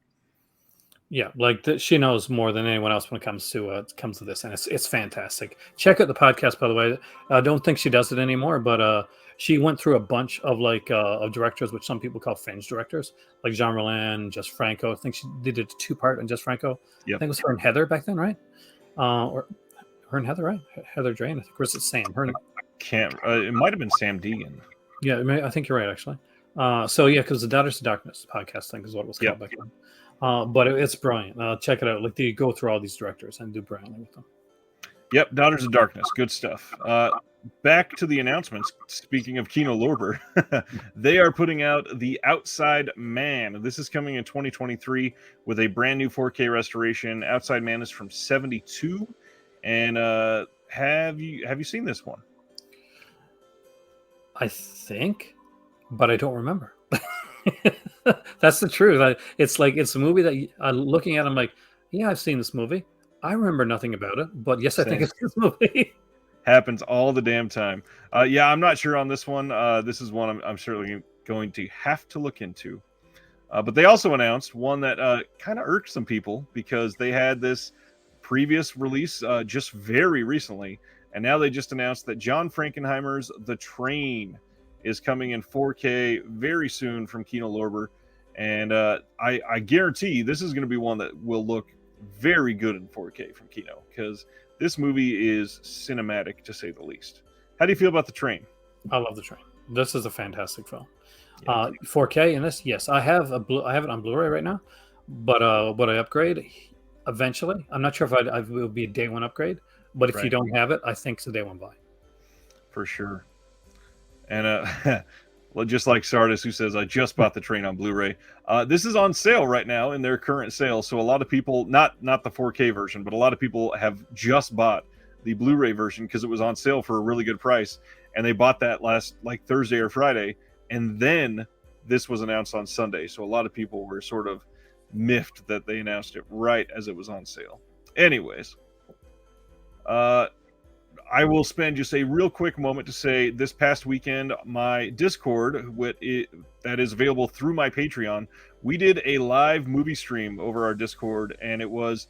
Yeah, like she knows more than anyone else when it comes to this, and it's fantastic. Check out the podcast, by the way. I don't think she does it anymore, but she went through a bunch of of directors, which some people call fringe directors, like Jean Roland, Jess Franco. I think she did a 2-part on Jess Franco. Yep. I think it was her and Heather back then, right? Or her and Heather, right? Heather Drain. I think, or was it Sam? Her and... Can't. It might have been Sam Deegan. Yeah, I think you're right, actually. So yeah, because the Daughters of Darkness podcast thing is what it was called back then. But it's brilliant. Check it out. Like they go through all these directors and do brilliantly with them. Yep, Daughters of Darkness, good stuff. Back to the announcements. Speaking of Kino Lorber, they are putting out The Outside Man. This is coming in 2023 with a brand new 4K restoration. Outside Man is from '72, and have you seen this one? I think, but I don't remember. That's the truth. It's like it's a movie that I'm looking at. I'm like, yeah, I've seen this movie. I remember nothing about it, but yes, I think Same. it's this movie. Happens all the damn time. Yeah, I'm not sure on this one. This is one I'm certainly going to have to look into. But they also announced one that kind of irked some people because they had this previous release just very recently, and now they just announced that John Frankenheimer's The Train is coming in 4K very soon from Kino Lorber, and I guarantee this is going to be one that will look very good in 4K from Kino because this movie is cinematic to say the least. How do you feel about The Train? I love The Train. This is a fantastic film. Yeah. 4K in this, yes. I have it on Blu-ray right now, but would I upgrade eventually? I'm not sure if it will be a day one upgrade, but if you don't have it, I think it's a day one buy. For sure. And well, just like Sardis, who says, I just bought The Train on Blu-ray. This is on sale right now in their current sale. So a lot of people, not the 4K version, but a lot of people have just bought the Blu-ray version because it was on sale for a really good price. And they bought that last like Thursday or Friday. And then this was announced on Sunday. So a lot of people were sort of miffed that they announced it right as it was on sale. Anyways, I will spend just a real quick moment to say this past weekend, my Discord, that is available through my Patreon, we did a live movie stream over our Discord, and it was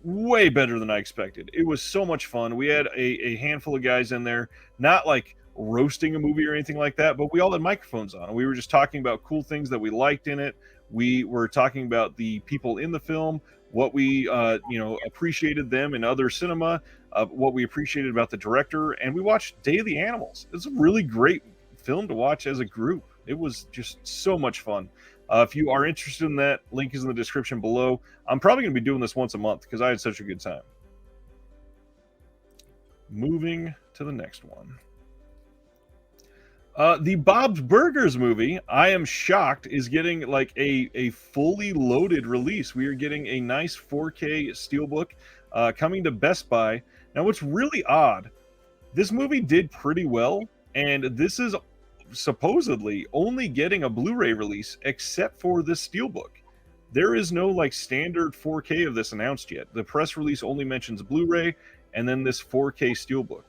way better than I expected. It was so much fun. We had a handful of guys in there, not like roasting a movie or anything like that, but we all had microphones on, and we were just talking about cool things that we liked in it. We were talking about the people in the film, what we appreciated them in other cinema, what we appreciated about the director, and we watched Day of the Animals. It's a really great film to watch as a group. It was just so much fun. If you are interested in that, link is in the description below. I'm probably going to be doing this once a month because I had such a good time. Moving to the next one. The Bob's Burgers movie, I am shocked, is getting like a fully loaded release. We are getting a nice 4K steelbook coming to Best Buy. Now, what's really odd, this movie did pretty well, and this is supposedly only getting a Blu-ray release except for this steelbook. There is no like standard 4K of this announced yet. The press release only mentions Blu-ray and then this 4K steelbook.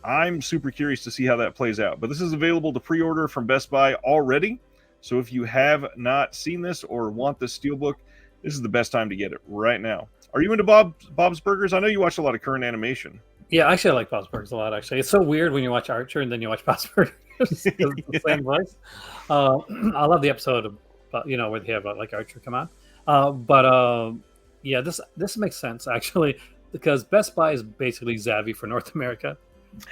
I'm super curious to see how that plays out. But this is available to pre-order from Best Buy already. So if you have not seen this or want this steelbook, this is the best time to get it right now. Are you into Bob's Burgers? I know you watch a lot of current animation. Yeah, actually, I like Bob's Burgers a lot, actually. It's so weird when you watch Archer and then you watch Bob's Burgers. It's the same voice. I love the episode of, where they have like Archer come on. Yeah, this makes sense, actually, because Best Buy is basically Zavvi for North America.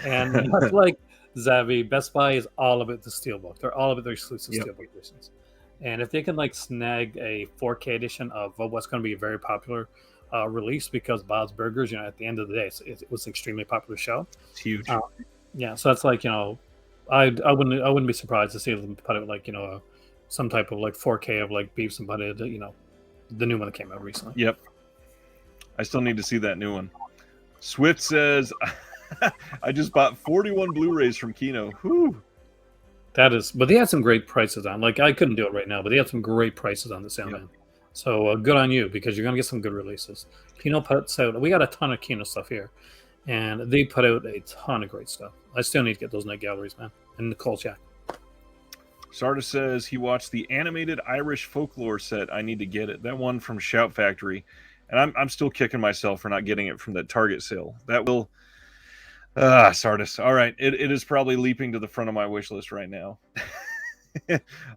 And much like Zavvi, Best Buy is all about the steelbook. They're all about their exclusive steelbook editions. And if they can like snag a 4K edition of what's going to be a very popular release, because Bob's Burgers, at the end of the day, it was an extremely popular show. It's huge. Yeah, so that's like I wouldn't be surprised to see them put out like some type of like 4K of like Beavis and Butthead, the new one that came out recently. Yep. I still need to see that new one. Swift says, I just bought 41 Blu-rays from Kino. Whew. But they had some great prices on. Like I couldn't do it right now, but they had some great prices on the sale, man. So good on you, because you're gonna get some good releases. Kino puts out. We got a ton of Kino stuff here, and they put out a ton of great stuff. I still need to get those night galleries, man. And Nicole Jack. Sardis says he watched the animated Irish folklore set. I need to get it. That one from Shout Factory, and I'm still kicking myself for not getting it from that Target sale. That will. Sardis. All right. It is probably leaping to the front of my wish list right now.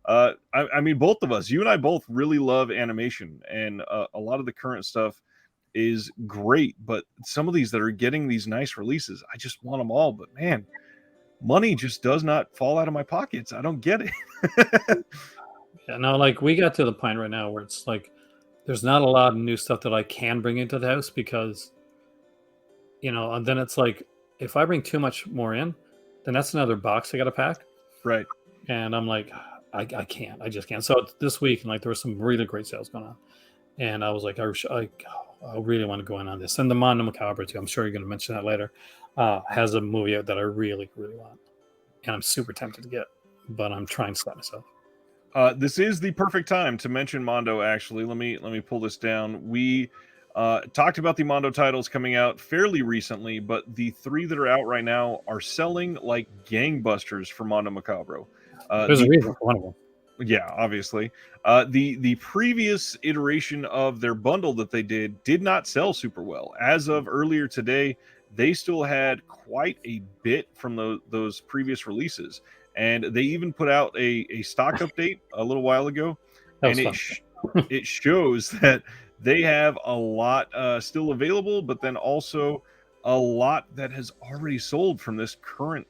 I mean, both of us, you and I both really love animation, and a lot of the current stuff is great, but some of these that are getting these nice releases, I just want them all. But man, money just does not fall out of my pockets. I don't get it. Yeah, no, like we got to the point right now where it's like there's not a lot of new stuff that I can bring into the house because, and then it's like, if I bring too much more in, then that's another box I got to pack. Right. And I'm like, I can't. I just can't. So this week, and like there were some really great sales going on. And I was like, I really want to go in on this. And the Mondo Macabre, too, I'm sure you're going to mention that later, has a movie out that I really, really want. And I'm super tempted to get, but I'm trying to stop myself. This is the perfect time to mention Mondo. Actually, let me pull this down. We talked about the Mondo titles coming out fairly recently, but the three that are out right now are selling like gangbusters for Mondo Macabro. There's a The reason for one of them. Yeah, obviously. The previous iteration of their bundle that they did not sell super well. As of earlier today, they still had quite a bit from those previous releases, and they even put out a stock update a little while ago, That and was fun. it shows that they have a lot still available, but then also a lot that has already sold from this current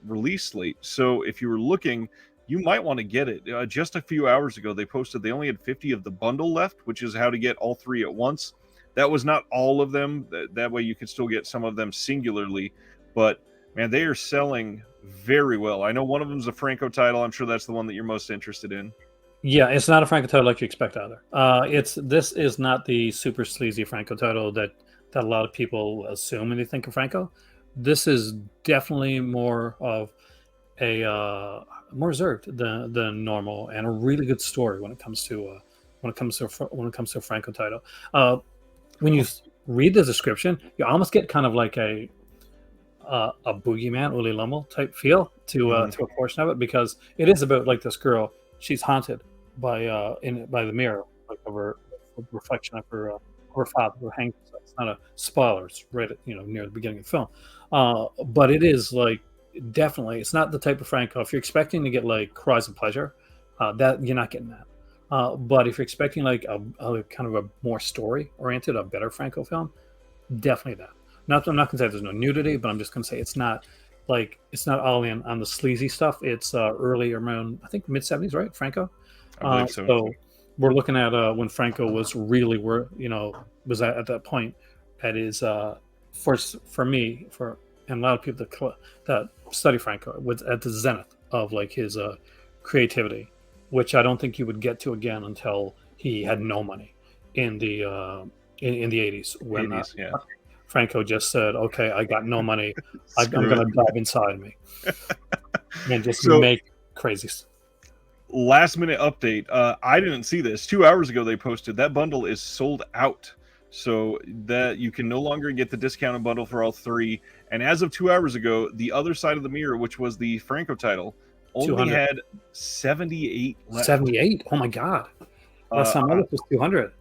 release slate. So if you were looking, you might want to get it. Just a few hours ago, they posted they only had 50 of the bundle left, which is how to get all three at once. That was not all of them. That way you could still get some of them singularly. But man, they are selling very well. I know one of them is a Franco title. I'm sure that's the one that you're most interested in. Yeah, it's not a Franco title like you expect either. This is not the super sleazy Franco title that a lot of people assume when they think of Franco. This is definitely more of a more reserved than normal, and a really good story when it comes to a Franco title. When you read the description, you almost get kind of like a boogeyman, Uli Lummel type feel to a portion of it, because it is about like this girl. She's haunted by the mirror, like of her reflection of her father who hangs. It's not a spoiler. It's right at, near the beginning of the film, but it is like definitely it's not the type of Franco. If you're expecting to get like Cries of Pleasure, that you're not getting that. But if you're expecting like a kind of a more story oriented, a better Franco film, definitely that. I'm not gonna say there's no nudity, but I'm just gonna say it's not all in on the sleazy stuff. It's early around, I think, mid 70s, right, Franco? I believe so. So we're looking at when Franco was really was at that point at his for me, and a lot of people that study Franco, was at the zenith of like his creativity, which I don't think you would get to again until he had no money in the in the 80s when 80s, yeah. Franco just said, "Okay, I got no money. I'm going to dive inside me and just make crazy stuff." Last minute update. I didn't see this. 2 hours ago, they posted that bundle is sold out. So that you can no longer get the discounted bundle for all three. And as of 2 hours ago, the other side of the mirror, which was the Franco title, only had 78 left. 78? Oh my God. Last time I looked was 200.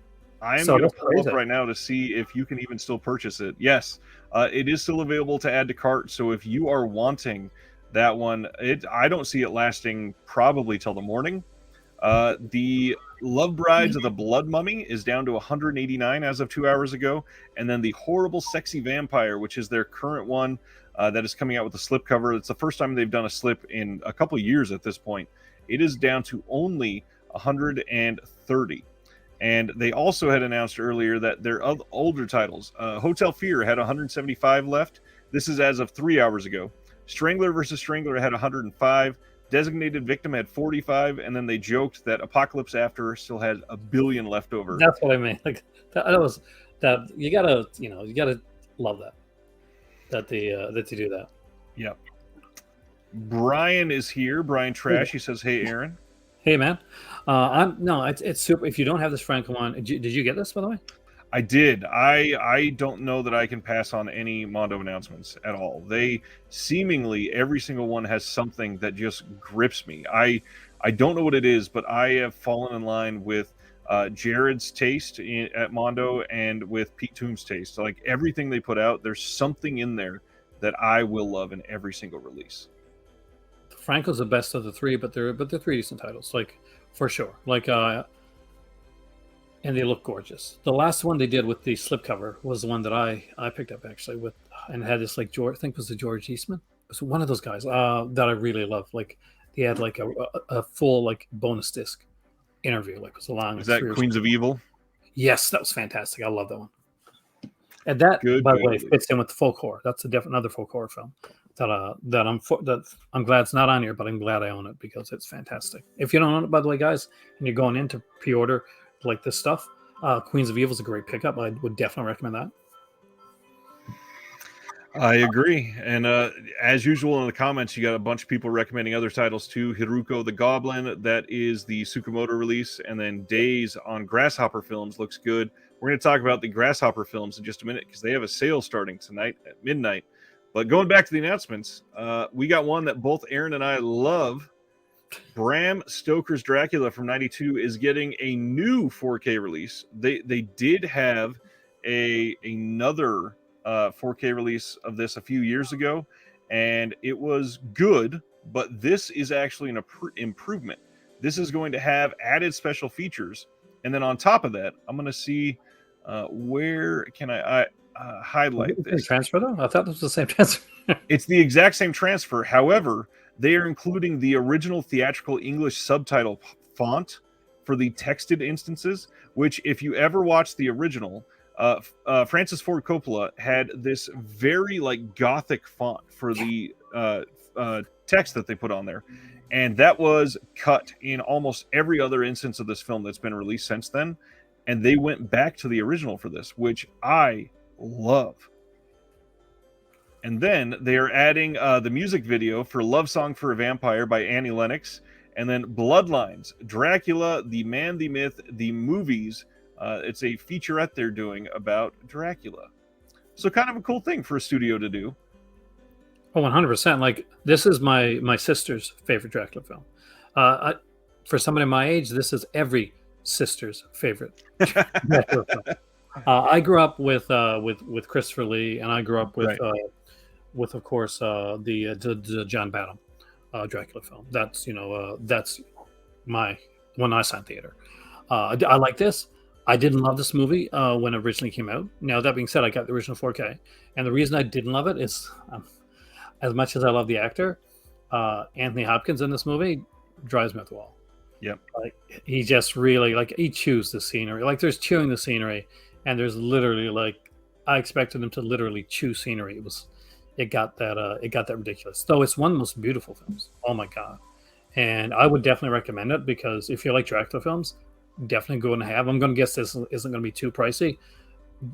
I am going to pull up right now to see if you can even still purchase it. Yes, it is still available to add to cart. So if you are wanting that one, I don't see it lasting probably till the morning. The Love Brides of the Blood Mummy is down to 189 as of 2 hours ago. And then the Horrible Sexy Vampire, which is their current one that is coming out with a slipcover. It's the first time they've done a slip in a couple years at this point. It is down to only 130. And they also had announced earlier that their older titles, Hotel Fear had 175 left. This is as of 3 hours ago. Strangler versus Strangler had 105. Designated Victim had 45, and then they joked that Apocalypse After still had 1 billion left over. That's what I mean. Like that you gotta love that they do that. Yep. Brian is here. Brian Trash. He says, "Hey, Aaron." Hey, man. It's super. If you don't have this Franco one, did you get this, by the way? I did. I don't know that I can pass on any Mondo announcements at all. They seemingly every single one has something that just grips me. I don't know what it is, but I have fallen in line with Jared's taste at Mondo and with Pete Toombs' taste. Like everything they put out, there's something in there that I will love in every single release. Franco's the best of the three, but they're three decent titles, like for sure. Like and they look gorgeous. The last one they did with the slipcover was the one that I picked up actually with, and had this like George, I think it was the George Eastman. It was one of those guys that I really love. Like he had like a full like bonus disc interview. Like it was a long. Is that Queens of Evil? Yes, that was fantastic. I love that one. And that, by the way, fits in with the folk horror. That's another folk horror film that I'm glad it's not on here, but I'm glad I own it because it's fantastic. If you don't own it, by the way, guys, and you're going in to pre-order like this stuff, Queens of Evil is a great pickup. I would definitely recommend I agree. And as usual in the comments, you got a bunch of people recommending other titles too. Hiruko the Goblin, that is the Tsukamoto release, and then Days on Grasshopper Films looks good. We're going to talk about the Grasshopper Films in just a minute because they have a sale starting tonight at midnight. But going back to the announcements, we got one that both Aaron and I love. Bram Stoker's Dracula from '92 is getting a new 4K release. They did have another 4K release of this a few years ago, and it was good, but this is actually an improvement. This is going to have added special features, and then on top of that, I'm going to see where can I highlight this. Transfer though? I thought this was the same transfer. It's the exact same transfer. However, they are including the original theatrical English subtitle font for the texted instances, which if you ever watch the original, Francis Ford Coppola had this very like gothic font for the text that they put on there. And that was cut in almost every other instance of this film that's been released since then. And they went back to the original for this, which I love. And then they are adding the music video for Love Song for a Vampire by Annie Lennox. And then Bloodlines, Dracula, the Man, the Myth, the Movies. It's a featurette they're doing about Dracula. So kind of a cool thing for a studio to do. Oh, 100%. Like, this is my sister's favorite Dracula film. For somebody my age, this is every sister's favorite Dracula film. I grew up with Christopher Lee, and I grew up with of course the John Badham Dracula film. That's that's my one I saw in theater. I like this. I didn't love this movie when it originally came out. Now that being said, I got the original 4K, and the reason I didn't love it is, as much as I love the actor, Anthony Hopkins in this movie drives me up the wall. Yep. Like, he just really, like, he chews the scenery. Like, there's chewing the scenery, and there's literally, like, I expected him to literally chew scenery. It got that ridiculous. Though it's one of the most beautiful films. Oh my god! And I would definitely recommend it, because if you like Dracula films, definitely go and have. I'm going to guess this isn't going to be too pricey.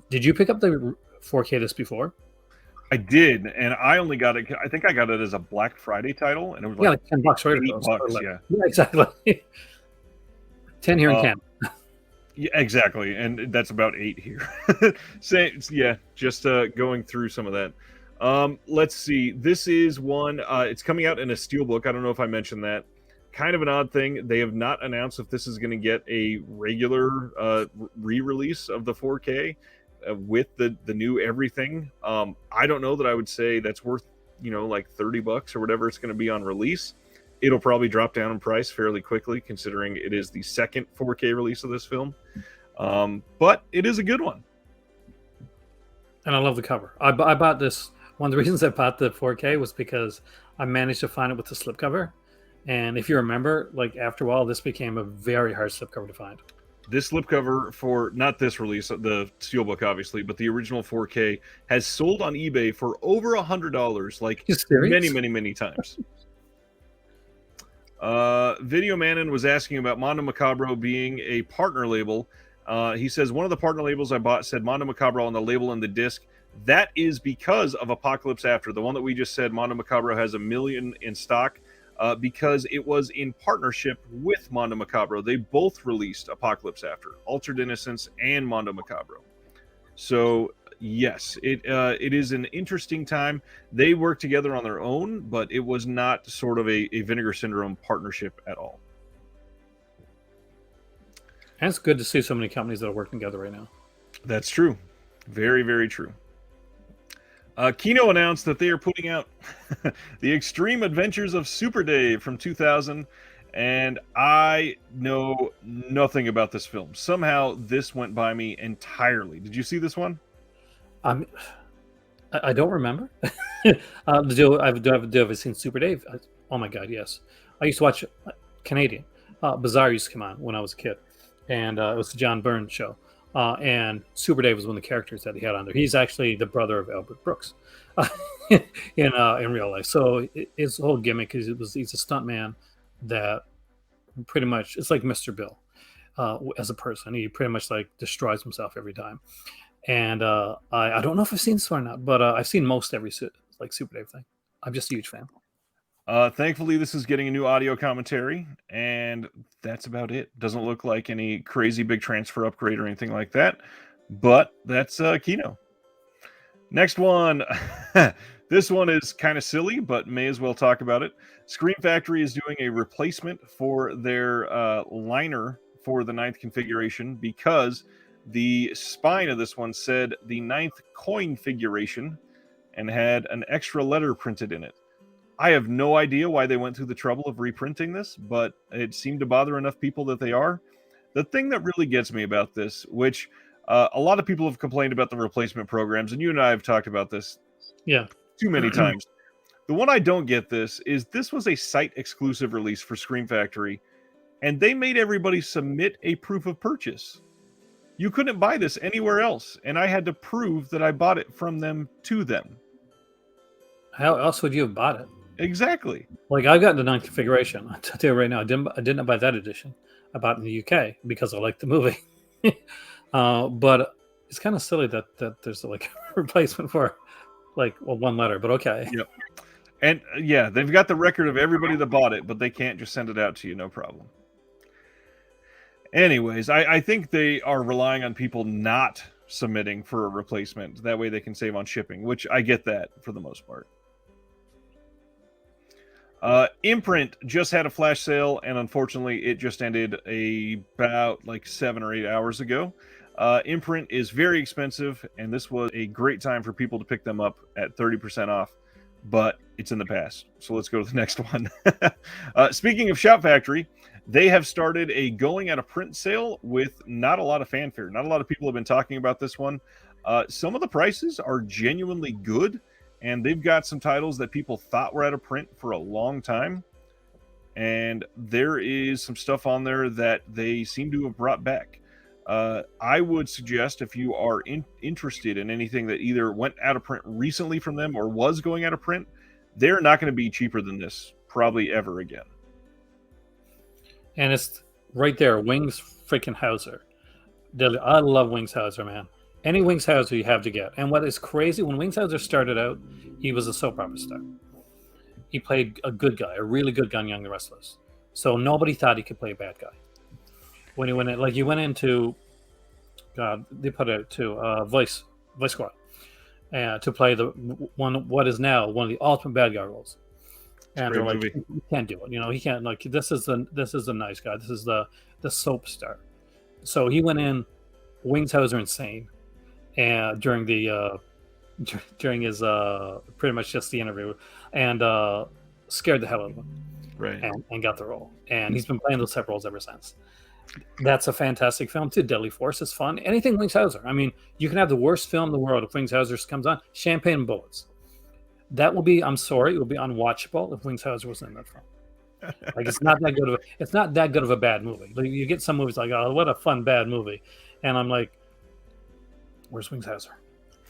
Did you pick up the 4K this before? I did, and I only got it. I think I got it as a Black Friday title, and it was like $10, right? $8, yeah, exactly. 10 here in Canada. Yeah, exactly, and that's about 8 here. Just going through some of that. Let's see. This is one. It's coming out in a steelbook. I don't know if I mentioned that. Kind of an odd thing. They have not announced if this is going to get a regular re-release of the 4K with the new everything. I don't know that I would say that's worth like $30 or whatever it's going to be on release. It'll probably drop down in price fairly quickly, considering it is the second 4K release of this film. But it is a good one. And I love the cover. I bought this. One of the reasons I bought the 4K was because I managed to find it with the slipcover. And if you remember, like, after a while, this became a very hard slipcover to find. This slipcover for not this release, the steelbook, obviously, but the original 4K has sold on eBay for over $100, like many times. Video Manon was asking about Mondo Macabro being a partner label. He says one of the partner labels I bought said Mondo Macabro on the label and the disc. That is because of Apocalypse After. The one that we just said, Mondo Macabro has 1 million in stock. Because it was in partnership with Mondo Macabro. They both released Apocalypse After, Altered Innocence, and Mondo Macabro. So, yes, it is an interesting time. They work together on their own, but it was not sort of a Vinegar Syndrome partnership at all. And it's good to see so many companies that are working together right now. That's true. Very, very true. Kino announced that they are putting out The Extreme Adventures of Super Dave from 2000, and I know nothing about this film. Somehow this went by me entirely. Did you see this one? I don't remember. Have I seen Super Dave? Oh my god, yes. I used to watch Canadian. Bizarre used to come on when I was a kid, and it was the John Byrne show. And Super Dave was one of the characters that he had on there. He's actually the brother of Albert Brooks in real life. So his whole gimmick is he's a stuntman that pretty much, it's like Mr. Bill as a person. He pretty much like destroys himself every time. And I don't know if I've seen this one or not, but I've seen most every Super Dave thing. I'm just a huge fan. Thankfully, this is getting a new audio commentary, and that's about it. Doesn't look like any crazy big transfer upgrade or anything like that, but that's Kino. Next one. This one is kind of silly, but may as well talk about it. Screen Factory is doing a replacement for their liner for the 9th configuration because the spine of this one said the 9th coin figuration and had an extra letter printed in it. I have no idea why they went through the trouble of reprinting this, but it seemed to bother enough people that they are. The thing that really gets me about this, which a lot of people have complained about the replacement programs, and you and I have talked about this too many times. The one I don't get this was a site-exclusive release for Scream Factory, and they made everybody submit a proof of purchase. You couldn't buy this anywhere else, and I had to prove that I bought it from them to them. How else would you have bought it? Exactly. Like, I got the 9th configuration. I'll tell you right now, I didn't buy that edition. I bought it in the UK because I liked the movie. But it's kind of silly that there's like a replacement for one letter, but okay. Yep. And yeah, they've got the record of everybody that bought it, but they can't just send it out to you, no problem. Anyways, I think they are relying on people not submitting for a replacement. That way they can save on shipping, which I get that for the most part. Imprint just had a flash sale, and unfortunately, it just ended about 7 or 8 hours ago. Imprint is very expensive, and this was a great time for people to pick them up at 30% off, but it's in the past. So let's go to the next one. Speaking of Shout Factory, they have started a going out of print sale with not a lot of fanfare. Not a lot of people have been talking about this one. Some of the prices are genuinely good, and they've got some titles that people thought were out of print for a long time. And there is some stuff on there that they seem to have brought back. I would suggest if you are interested in anything that either went out of print recently from them or was going out of print, they're not going to be cheaper than this probably ever again. And it's right there, Wings freaking Hauser. I love Wings Hauser, man. Any Wings Hauser you have to get. And what is crazy, when Wings Hauser started out, he was a soap opera star. He played a good guy, a really good guy in Young and the Restless. So nobody thought he could play a bad guy. When he went in, you went into, God, they put it to Voice Squad, to play what is now one of the ultimate bad guy roles. And they're like, he can't do it. He can't. This is the nice guy. This is the soap star. So he went in, Wings Hauser insane, and during his pretty much just the interview, and scared the hell out of him, right? And got the role, and he's been playing those type roles ever since. That's a fantastic film too. Deadly Force is fun. Anything Wings Hauser. I mean, you can have the worst film in the world if Wings Hauser comes on. Champagne and Bullets. That will be. I'm sorry, it will be unwatchable if Wings Hauser wasn't in that film. It's not that good of it's not that good of a bad movie. You get some movies like, oh, what a fun bad movie, and I'm like, where's Wings Hauser?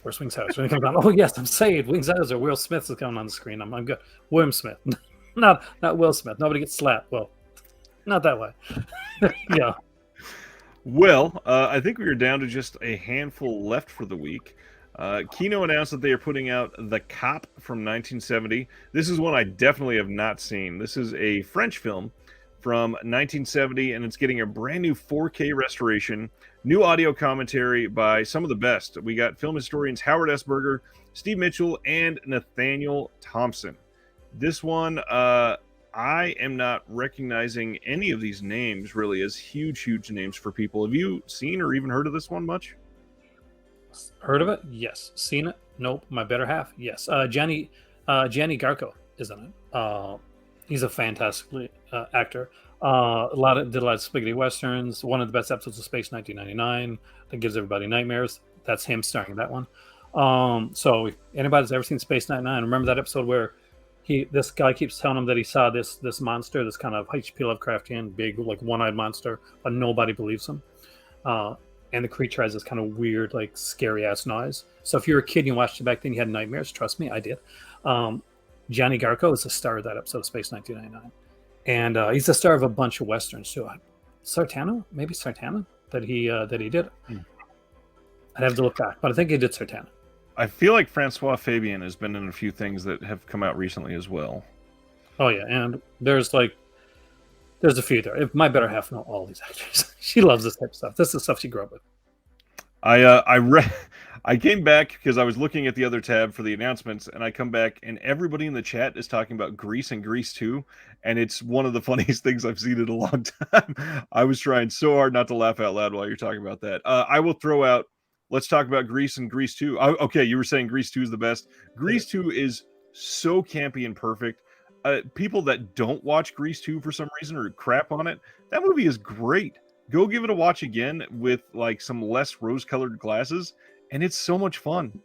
Where's Wings Hauser? And he comes on. Oh yes, I'm saved. Wings Hauser. Will Smith is coming on the screen. I'm good. William Smith, not Will Smith. Nobody gets slapped. Well, not that way. Yeah. Well, I think we are down to just a handful left for the week. Kino announced that they are putting out The Cop from 1970. This is one I definitely have not seen. This is a French film from 1970, and it's getting a brand new 4K restoration, new audio commentary by some of the best. We got film historians Howard S. Berger, Steve Mitchell, and Nathaniel Thompson. This one, I am not recognizing any of these names really as huge names for people. Have you seen or even heard of this one much? Heard of it? Yes. Seen it? Nope. My better half? Yes. Gianni Garco is in it. He's a fantastic actor. Did a lot of spaghetti westerns. One of the best episodes of Space 1999 that gives everybody nightmares. That's him starring in that one. So if anybody's ever seen Space 99, remember that episode where this guy keeps telling him that he saw this monster, this kind of H.P. Lovecraftian big one-eyed monster, but nobody believes him. And the creature has this kind of weird, scary ass noise. So if you're a kid and you watched it back then, you had nightmares. Trust me, I did. Gianni Garco is the star of that episode of Space 1999, and he's the star of a bunch of westerns too. Maybe Sartana, that he did. I'd have to look back, but I think he did Sertana. I feel like Francois Fabian has been in a few things that have come out recently as well. Oh yeah, and there's a few there. My better half know all these actors. She loves this type of stuff. This is the stuff she grew up with. I came back because I was looking at the other tab for the announcements, and I come back and everybody in the chat is talking about Grease and Grease 2, and it's one of the funniest things I've seen in a long time. I was trying so hard not to laugh out loud while you're talking about that. I will throw out. Let's talk about Grease and Grease 2. Okay, you were saying Grease 2 is the best. Grease 2 is so campy and perfect. People that don't watch Grease 2 for some reason or crap on it, that movie is great. Go give it a watch again with like some less rose-colored glasses, and it's so much fun.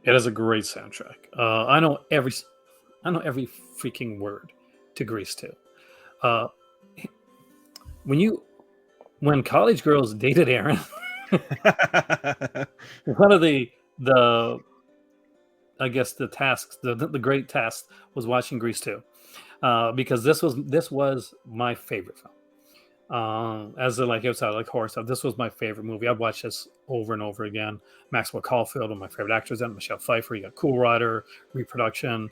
It is a great soundtrack. I know every freaking word to Grease 2. When college girls dated Aaron, one of the I guess the tasks, the great task was watching Grease 2, because this was my favorite film. As like outside like horror stuff, this was my favorite movie. I've watched this over and over again. Maxwell Caulfield, one of my favorite actors, and Michelle Pfeiffer. You got Cool Rider, Reproduction.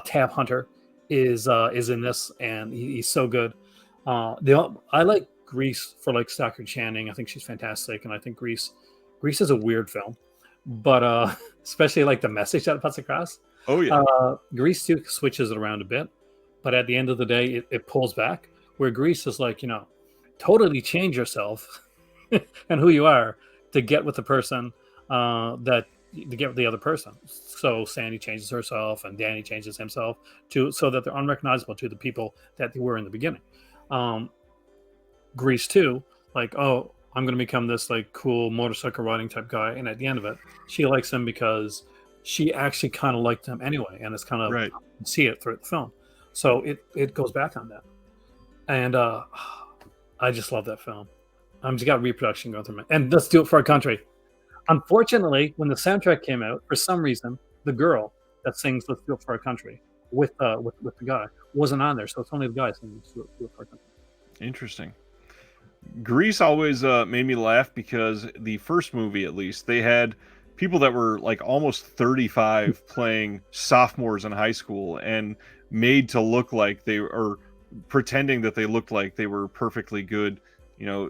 Tab Hunter is in this, and he's so good. I like Grease for like Stockard Channing. I think she's fantastic, and I think Grease is a weird film, but especially like the message that it puts across. Oh yeah. Grease 2 switches it around a bit, but at the end of the day, it pulls back. Where Grease is like, totally change yourself and who you are to get with the person to get with the other person. So Sandy changes herself and Danny changes himself so that they're unrecognizable to the people that they were in the beginning. Grease 2, like, oh, I'm going to become this like cool motorcycle riding type guy, and at the end of it, she likes him because she actually kind of liked him anyway, and it's kind of right. See it throughout the film. So it goes back on that, and I just love that film. I'm just got Reproduction going through and Let's Do It for Our Country. Unfortunately, when the soundtrack came out, for some reason, the girl that sings Let's Do It for Our Country with the guy wasn't on there, so it's only the guy singing Let's Do It for Our Country. Interesting. Grease always made me laugh because the first movie, at least, they had people that were like almost 35 playing sophomores in high school and made to look like they are pretending that they looked like they were perfectly good,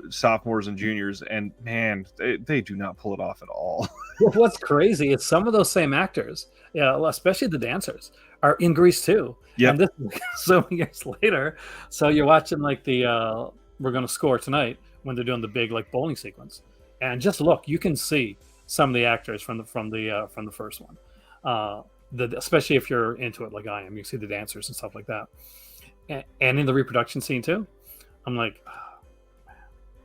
sophomores and juniors. And man, they do not pull it off at all. What's crazy is some of those same actors, especially the dancers, are in Grease too. Yeah. And this is so many years later. So you're watching like the We're Gonna Score Tonight when they're doing the big like bowling sequence, and just look, you can see some of the actors from the first one. Especially if you're into it like I am, you see the dancers and stuff like that. And in the reproduction scene too, I'm like,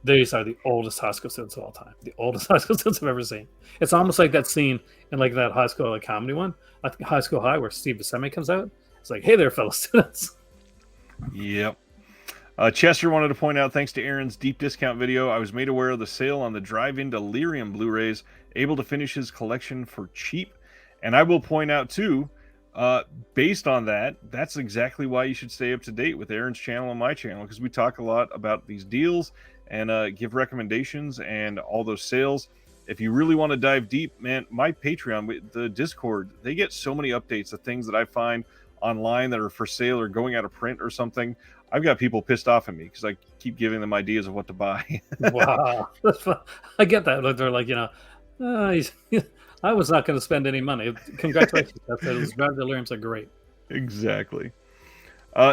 these are the oldest high school students of all time. The oldest high school students I've ever seen. It's almost like that scene in like that high school like comedy one, like High School High, where Steve Buscemi comes out. It's like, hey there, fellow students. Yep. Chester wanted to point out, thanks to Aaron's deep discount video, I was made aware of the sale on the Drive-In Delirium Blu-rays, able to finish his collection for cheap. And I will point out too, based on that, that's exactly why you should stay up to date with Aaron's channel and my channel, because we talk a lot about these deals and give recommendations and all those sales. If you really want to dive deep, man, my Patreon, the Discord, they get so many updates of things that I find online that are for sale or going out of print or something. I've got people pissed off at me because I keep giving them ideas of what to buy. Wow. I get that. They're like, I was not going to spend any money. Congratulations. Those Drive Deliriums are great. Exactly.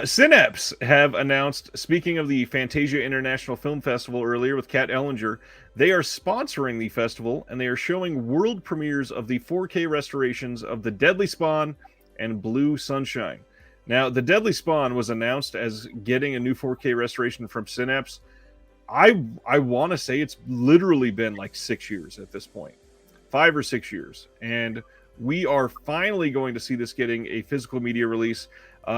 Synapse have announced, speaking of the Fantasia International Film Festival earlier with Kat Ellinger, they are sponsoring the festival, and they are showing world premieres of the 4K restorations of The Deadly Spawn and Blue Sunshine. Now, The Deadly Spawn was announced as getting a new 4K restoration from Synapse. I want to say it's literally been like 6 years at this point. 5 or 6 years. And we are finally going to see this getting a physical media release.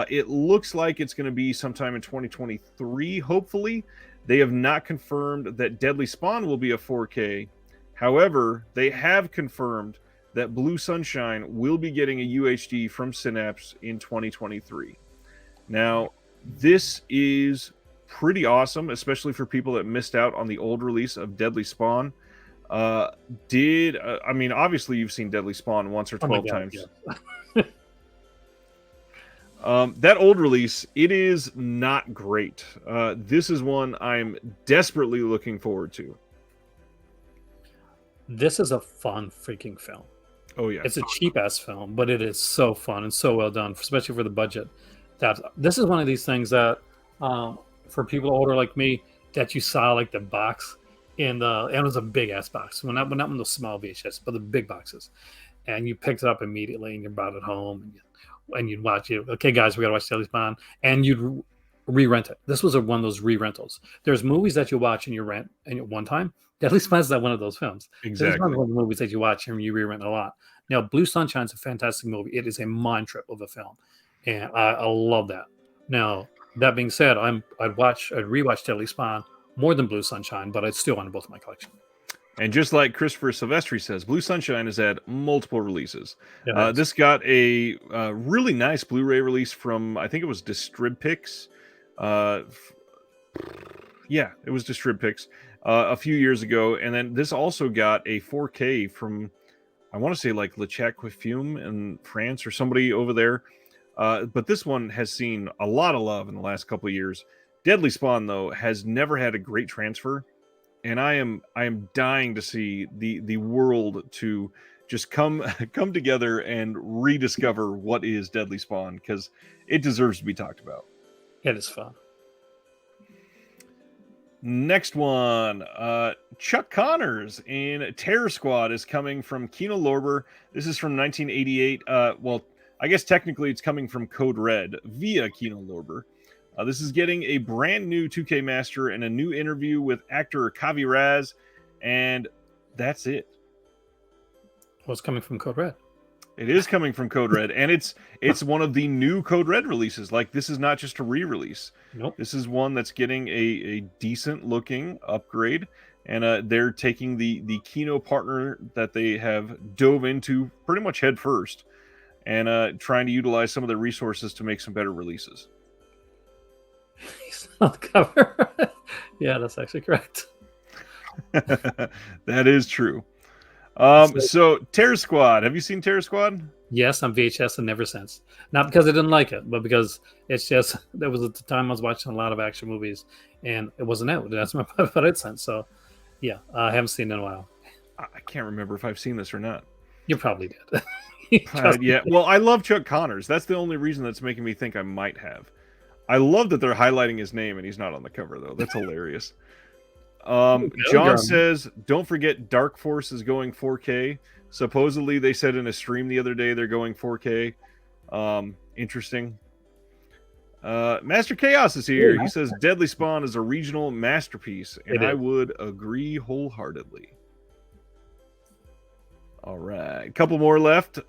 It looks like it's going to be sometime in 2023, hopefully. They have not confirmed that Deadly Spawn will be a 4K. However, they have confirmed that Blue Sunshine will be getting a UHD from Synapse in 2023. Now, this is pretty awesome, especially for people that missed out on the old release of Deadly Spawn. I mean, obviously you've seen Deadly Spawn once or Oh my 12 god, times. yeah. That old release, it is not great. This is one I'm desperately looking forward to. This is a fun freaking film. Oh yeah. It's a cheap ass film, but it is so fun and so well done, especially for the budget. That this is one of these things that, for people older like me, that you saw like the box and it was a big ass box. Well, not one of those small VHS, but the big boxes, and you picked it up immediately and you brought it home and you'd watch it. Okay, guys, we gotta watch Deadly Spawn, and you'd re-rent it. This was one of those re-rentals. There's movies that you watch and you rent and at one time. Deadly Spawn is not one of those films. This is one Exactly. of the movies that you watch and you re-rent a lot. Now, Blue Sunshine's a fantastic movie. It is a mind trip of a film, and I love that. Now, that being said, I'd rewatch Deadly Spawn more than Blue Sunshine, but I'd still want both in my collection. And just like Christopher Silvestri says, Blue Sunshine has had multiple releases. Yeah, This got a really nice Blu-ray release from, I think it was Distribpix. Yeah, it was Distribpix a few years ago. And then this also got a 4K from, I want to say like Le Chat Fume in France or somebody over there. But this one has seen a lot of love in the last couple of years. Deadly Spawn, though, has never had a great transfer. And I am dying to see the world to just come together and rediscover what is Deadly Spawn, because it deserves to be talked about. it is fun. Next one, Chuck Connors in Terror Squad is coming from Kino Lorber. This is from 1988. Well, I guess technically it's coming from Code Red via Kino Lorber. This is getting a brand new 2K master and a new interview with actor Kavi Raz, and that's it. Well, it's coming from Code Red. It is coming from Code Red, and it's one of the new Code Red releases. Like, this is not just a re-release. Nope. This is one that's getting a decent looking upgrade, and they're taking the Kino partner that they have dove into pretty much head first, and trying to utilize some of their resources to make some better releases. He's on the cover. Yeah, that's actually correct. That is true. So Terror Squad, have you seen Terror Squad? Yes, on VHS and never since. Not because I didn't like it, but because it's just there was at the time I was watching a lot of action movies and it wasn't out. That's my what it sent. So yeah, I haven't seen it in a while. I can't remember if I've seen this or not. You probably did. Yeah, well, I love Chuck Connors. That's the only reason that's making me think I might have. I love that they're highlighting his name and he's not on the cover, though. That's hilarious. John says, don't forget Dark Force is going 4K. Supposedly, they said in a stream the other day they're going 4K. Interesting. Master Chaos is here. He says Deadly Spawn is a regional masterpiece, and I would agree wholeheartedly. All right, a couple more left.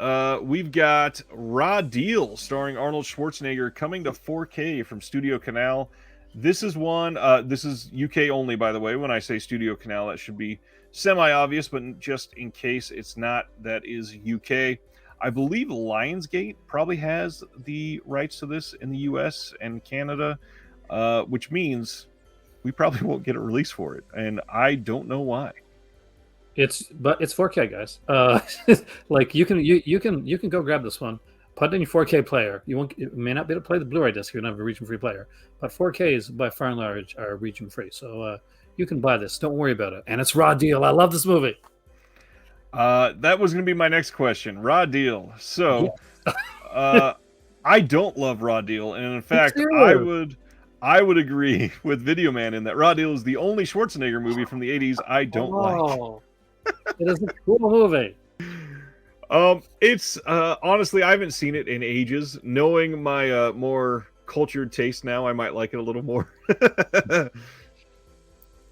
We've got Raw Deal starring Arnold Schwarzenegger coming to 4K from Studio Canal. This is one, this is UK only, by the way. When I say Studio Canal, that should be semi-obvious, but just in case it's not, that is UK. I believe Lionsgate probably has the rights to this in the US and Canada, which means we probably won't get a release for it, and I don't know why. It's 4K, guys. Like you can go grab this one, put it in your 4K player. It may not be able to play the Blu-ray disc if you don't have a region-free player, but 4K is by far and large are region-free. So you can buy this. Don't worry about it. And it's Raw Deal. I love this movie. That was going to be my next question. Raw Deal. So, I don't love Raw Deal, and in fact, I would agree with Video Man in that Raw Deal is the only Schwarzenegger movie from the 80s I don't like. It is a cool movie. It's honestly, I haven't seen it in ages. Knowing my more cultured taste now, I might like it a little more.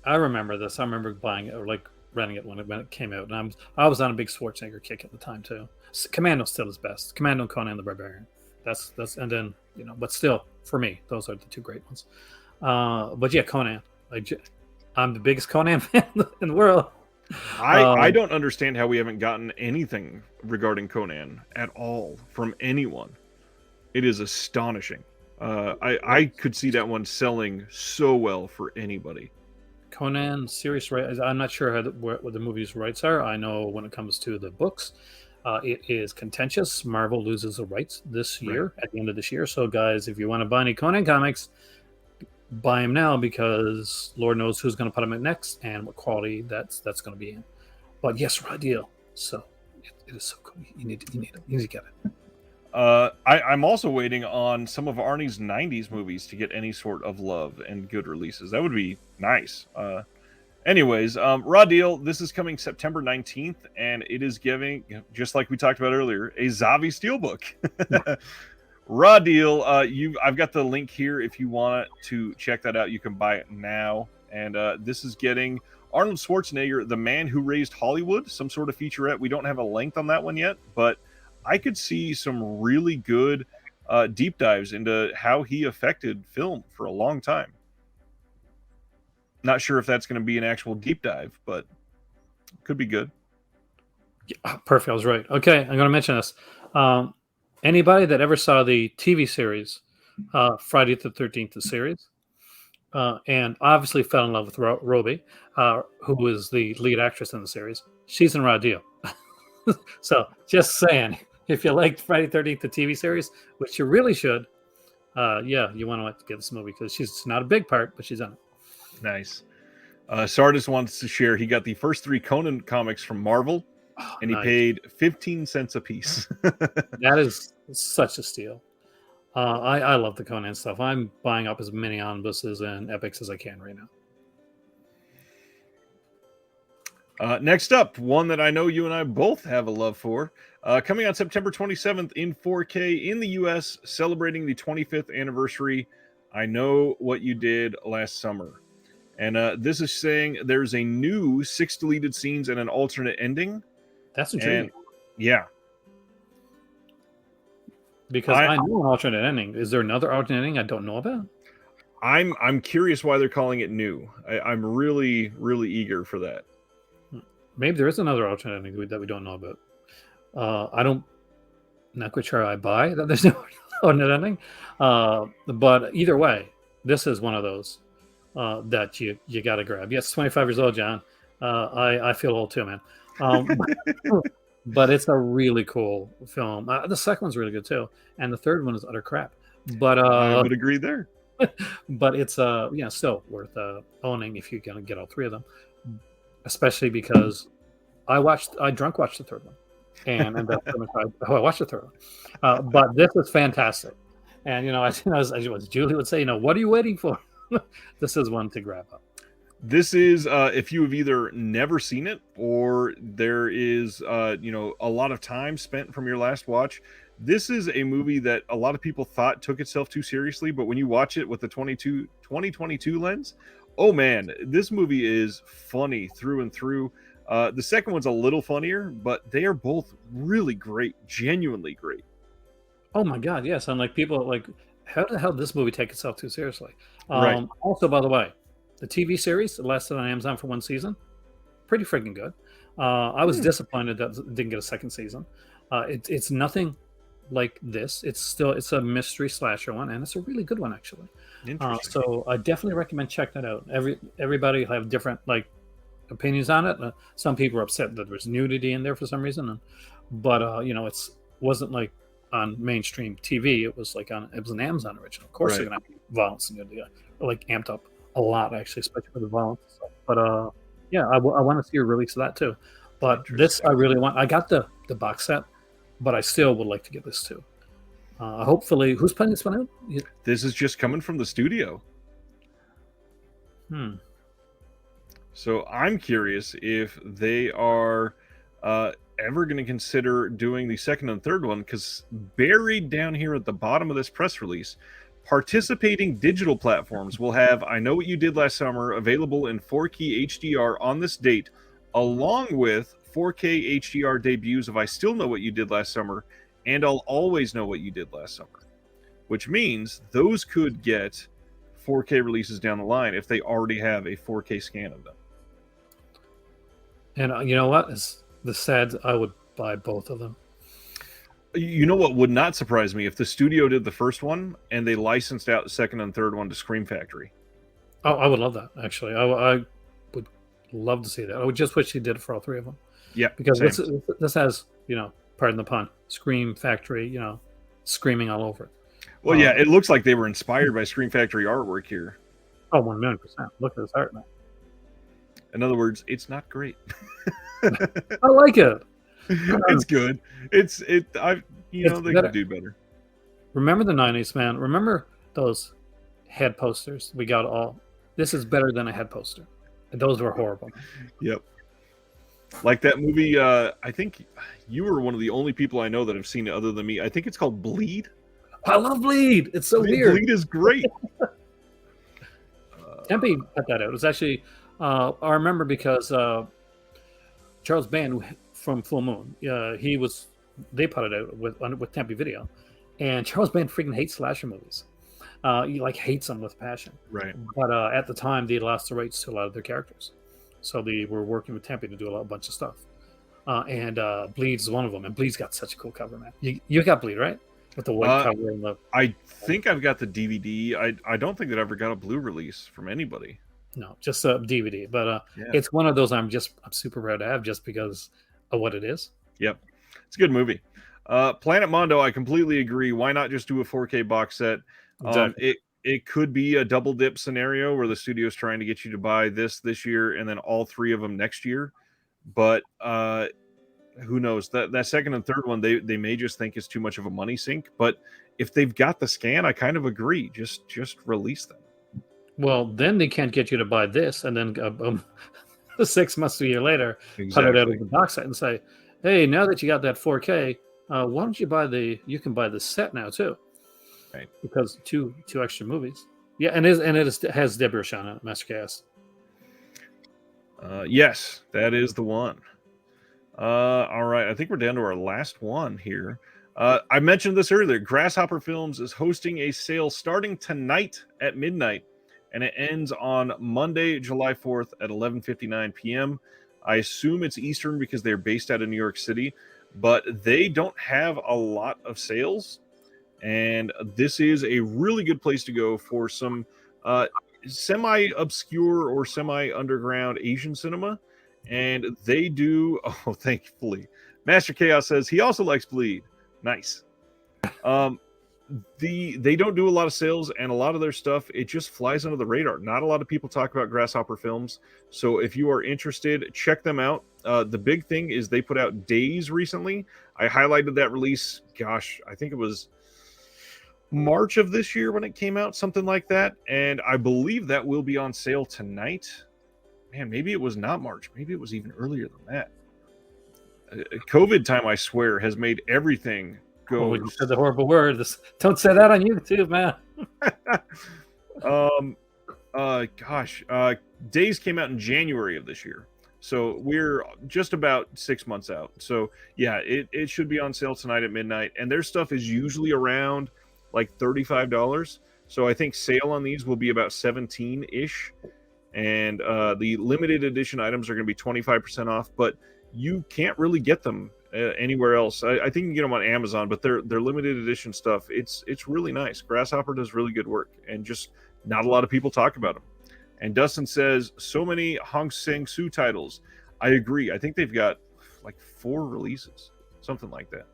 I remember this. I remember buying it or like renting it when it came out, and I was on a big Schwarzenegger kick at the time too. Commando still is best. Commando and Conan the Barbarian. That's and then but still for me, those are the two great ones. But yeah, Conan. I'm the biggest Conan fan in the world. I don't understand how we haven't gotten anything regarding Conan at all from anyone. It is astonishing. I could see that one selling so well for anybody. Conan series rights. I'm not sure what the movie's rights are. I know when it comes to the books, it is contentious. Marvel loses the rights this year at the end of this year. So, guys, if you want to buy any Conan comics, buy them now because Lord knows who's going to put them in next and what quality that's going to be in. But yes, raw deal. So it is so cool. You need to get it. I'm also waiting on some of Arnie's 90s movies to get any sort of love and good releases. That would be nice. Anyways, Raw Deal, this is coming September 19th, and it is giving, just like we talked about earlier, a Zavi Steelbook. Raw Deal, I've got the link here. If you want to check that out, you can buy it now. And this is getting Arnold Schwarzenegger, the man who raised Hollywood, some sort of featurette. We don't have a length on that one yet, but I could see some really good deep dives into how he affected film for a long time. Not sure if that's going to be an actual deep dive, but could be good. Yeah, perfect. I was right. Okay, I'm going to mention this. Anybody that ever saw the TV series, Friday the 13th, the series, and obviously fell in love with Roby, who was the lead actress in the series, she's in Raw Deal. So just saying, if you liked Friday the 13th, the TV series, which you really should, you want to get this movie because she's not a big part, but she's in it. Nice. Sardis wants to share. He got the first 3 Conan comics from Marvel, and he paid 15 cents a piece. That is such a steal. I love the Conan stuff. I'm buying up as many omnibuses and epics as I can right now. Next up, one that I know you and I both have a love for. Coming on September 27th in 4K in the US, celebrating the 25th anniversary, I Know What You Did Last Summer. And this is saying there's a new 6 deleted scenes and an alternate ending. That's intriguing. Yeah. Because I know an alternate ending. Is there another alternate ending I don't know about? I'm curious why they're calling it new. I'm really, really eager for that. Maybe there is another alternate ending that we don't know about. Not quite sure I buy that there's no alternate ending. But either way, this is one of those that you got to grab. Yes, 25 years old, John. I feel old too, man. But it's a really cool film. The second one's really good too, and the third one is utter crap. But I would agree there. But it's still worth owning if you're gonna get all 3 of them. Especially because I drunk watched the third one, and I watched the third one. But this is fantastic, and as Julie would say, what are you waiting for? This is one to grab up. This is if you have either never seen it or there is a lot of time spent from your last watch. This is a movie that a lot of people thought took itself too seriously, but when you watch it with the 2022 lens, oh man, this movie is funny through and through. The second one's a little funnier, but they are both really great, genuinely great. Oh my god, yes. I'm like, people like, how the hell did this movie take itself too seriously? Right. Also, by the way, the TV series that lasted on Amazon for 1 season, pretty freaking good. I was disappointed that it didn't get a second season. It's nothing like this. It's a mystery slasher one, and it's a really good one actually. Interesting. So I definitely recommend checking that out. Everybody have different opinions on it. Some people are upset that there's nudity in there for some reason, but it wasn't like on mainstream TV. It was it was an Amazon original. Of course, they're gonna have violence and nudity, amped up a lot actually, especially for the violence stuff. But I want to see a release of that too. But this I really want. I got the box set, but I still would like to get this too. Hopefully, who's putting this one out? This is just coming from the studio. So I'm curious if they are ever going to consider doing the second and third one, because buried down here at the bottom of this press release, participating digital platforms will have I Know What You Did Last Summer available in 4K HDR on this date, along with 4K HDR debuts of I Still Know What You Did Last Summer and I'll Always Know What You Did Last Summer, which means those could get 4K releases down the line if they already have a 4K scan of them. And you know what? It's the sad, I would buy both of them. You know what would not surprise me? If the studio did the first one and they licensed out the second and third one to Scream Factory. Oh, I would love that, actually. I Love to see that. I would just wish he did it for all three of them. Yeah, Because same. this has, pardon the pun, Scream Factory, screaming all over it. Well, yeah, it looks like they were inspired by Scream Factory artwork here. Oh, 1,000,000%. Look at this art, man. In other words, it's not great. I like it. It's good. They could do better. Remember the 90s, man. Remember those head posters we got all. This is better than a head poster. And those were horrible. Yep. Like that movie, I think you were one of the only people I know that have seen it other than me. I think it's called Bleed. I love Bleed. It's so weird. Bleed is great. Tempe put that out. It was actually, I remember because Charles Band from Full Moon, they put it out with Tempe Video. And Charles Band freaking hates slasher movies. He hates them with passion. Right. But at the time, they lost the rights to a lot of their characters. So they were working with Tempe to do a bunch of stuff. And Bleed's one of them. And Bleed's got such a cool cover, man. You got Bleed, right? With the white cover and the. I think I've got the DVD. I don't think that I ever got a blue release from anybody. No, just a DVD. But It's one of those I'm super proud to have just because of what it is. Yep. It's a good movie. Planet Mondo, I completely agree. Why not just do a 4K box set? Exactly. It could be a double dip scenario where the studio's trying to get you to buy this year and then all three of them next year. But who knows? That second and third one, they may just think is too much of a money sink. But if they've got the scan, I kind of agree. Just release them. Well, then they can't get you to buy this, and then 6 months, a year later, Exactly. put it out of the box set and say, "Hey, now that you got that 4K, why don't you buy you can buy the set now too." Right. Because two extra movies. Yeah, and it has Deborah Shaw on it, Master Chaos. Yes, that is the one. All right, I think we're down to our last one here. I mentioned this earlier. Grasshopper Films is hosting a sale starting tonight at midnight, and it ends on Monday, July 4th at 11:59 p.m. I assume it's Eastern because they're based out of New York City, but they don't have a lot of sales. And this is a really good place to go for some semi-obscure or semi-underground Asian cinema. And they do, thankfully. Master Chaos says he also likes Bleed. Nice. They don't do a lot of sales, and a lot of their stuff, it just flies under the radar. Not a lot of people talk about Grasshopper Films. So if you are interested, check them out. The big thing is they put out Days recently. I highlighted that release, I think it was March of this year when it came out, something like that. And I believe that will be on sale tonight. Man, maybe it was not March. Maybe it was even earlier than that. COVID time, I swear, has made everything go. Oh, you said the horrible word. Don't say that on YouTube, man. Days came out in January of this year. So we're just about 6 months out. So yeah, it should be on sale tonight at midnight. And their stuff is usually around like $35. So I think sale on these will be about 17-ish. And the limited edition items are going to be 25% off, but you can't really get them anywhere else. I think you can get them on Amazon, but they're limited edition stuff. It's really nice. Grasshopper does really good work, and just not a lot of people talk about them. And Dustin says, so many Hong Sang-soo titles. I agree. I think they've got like 4 releases, something like that.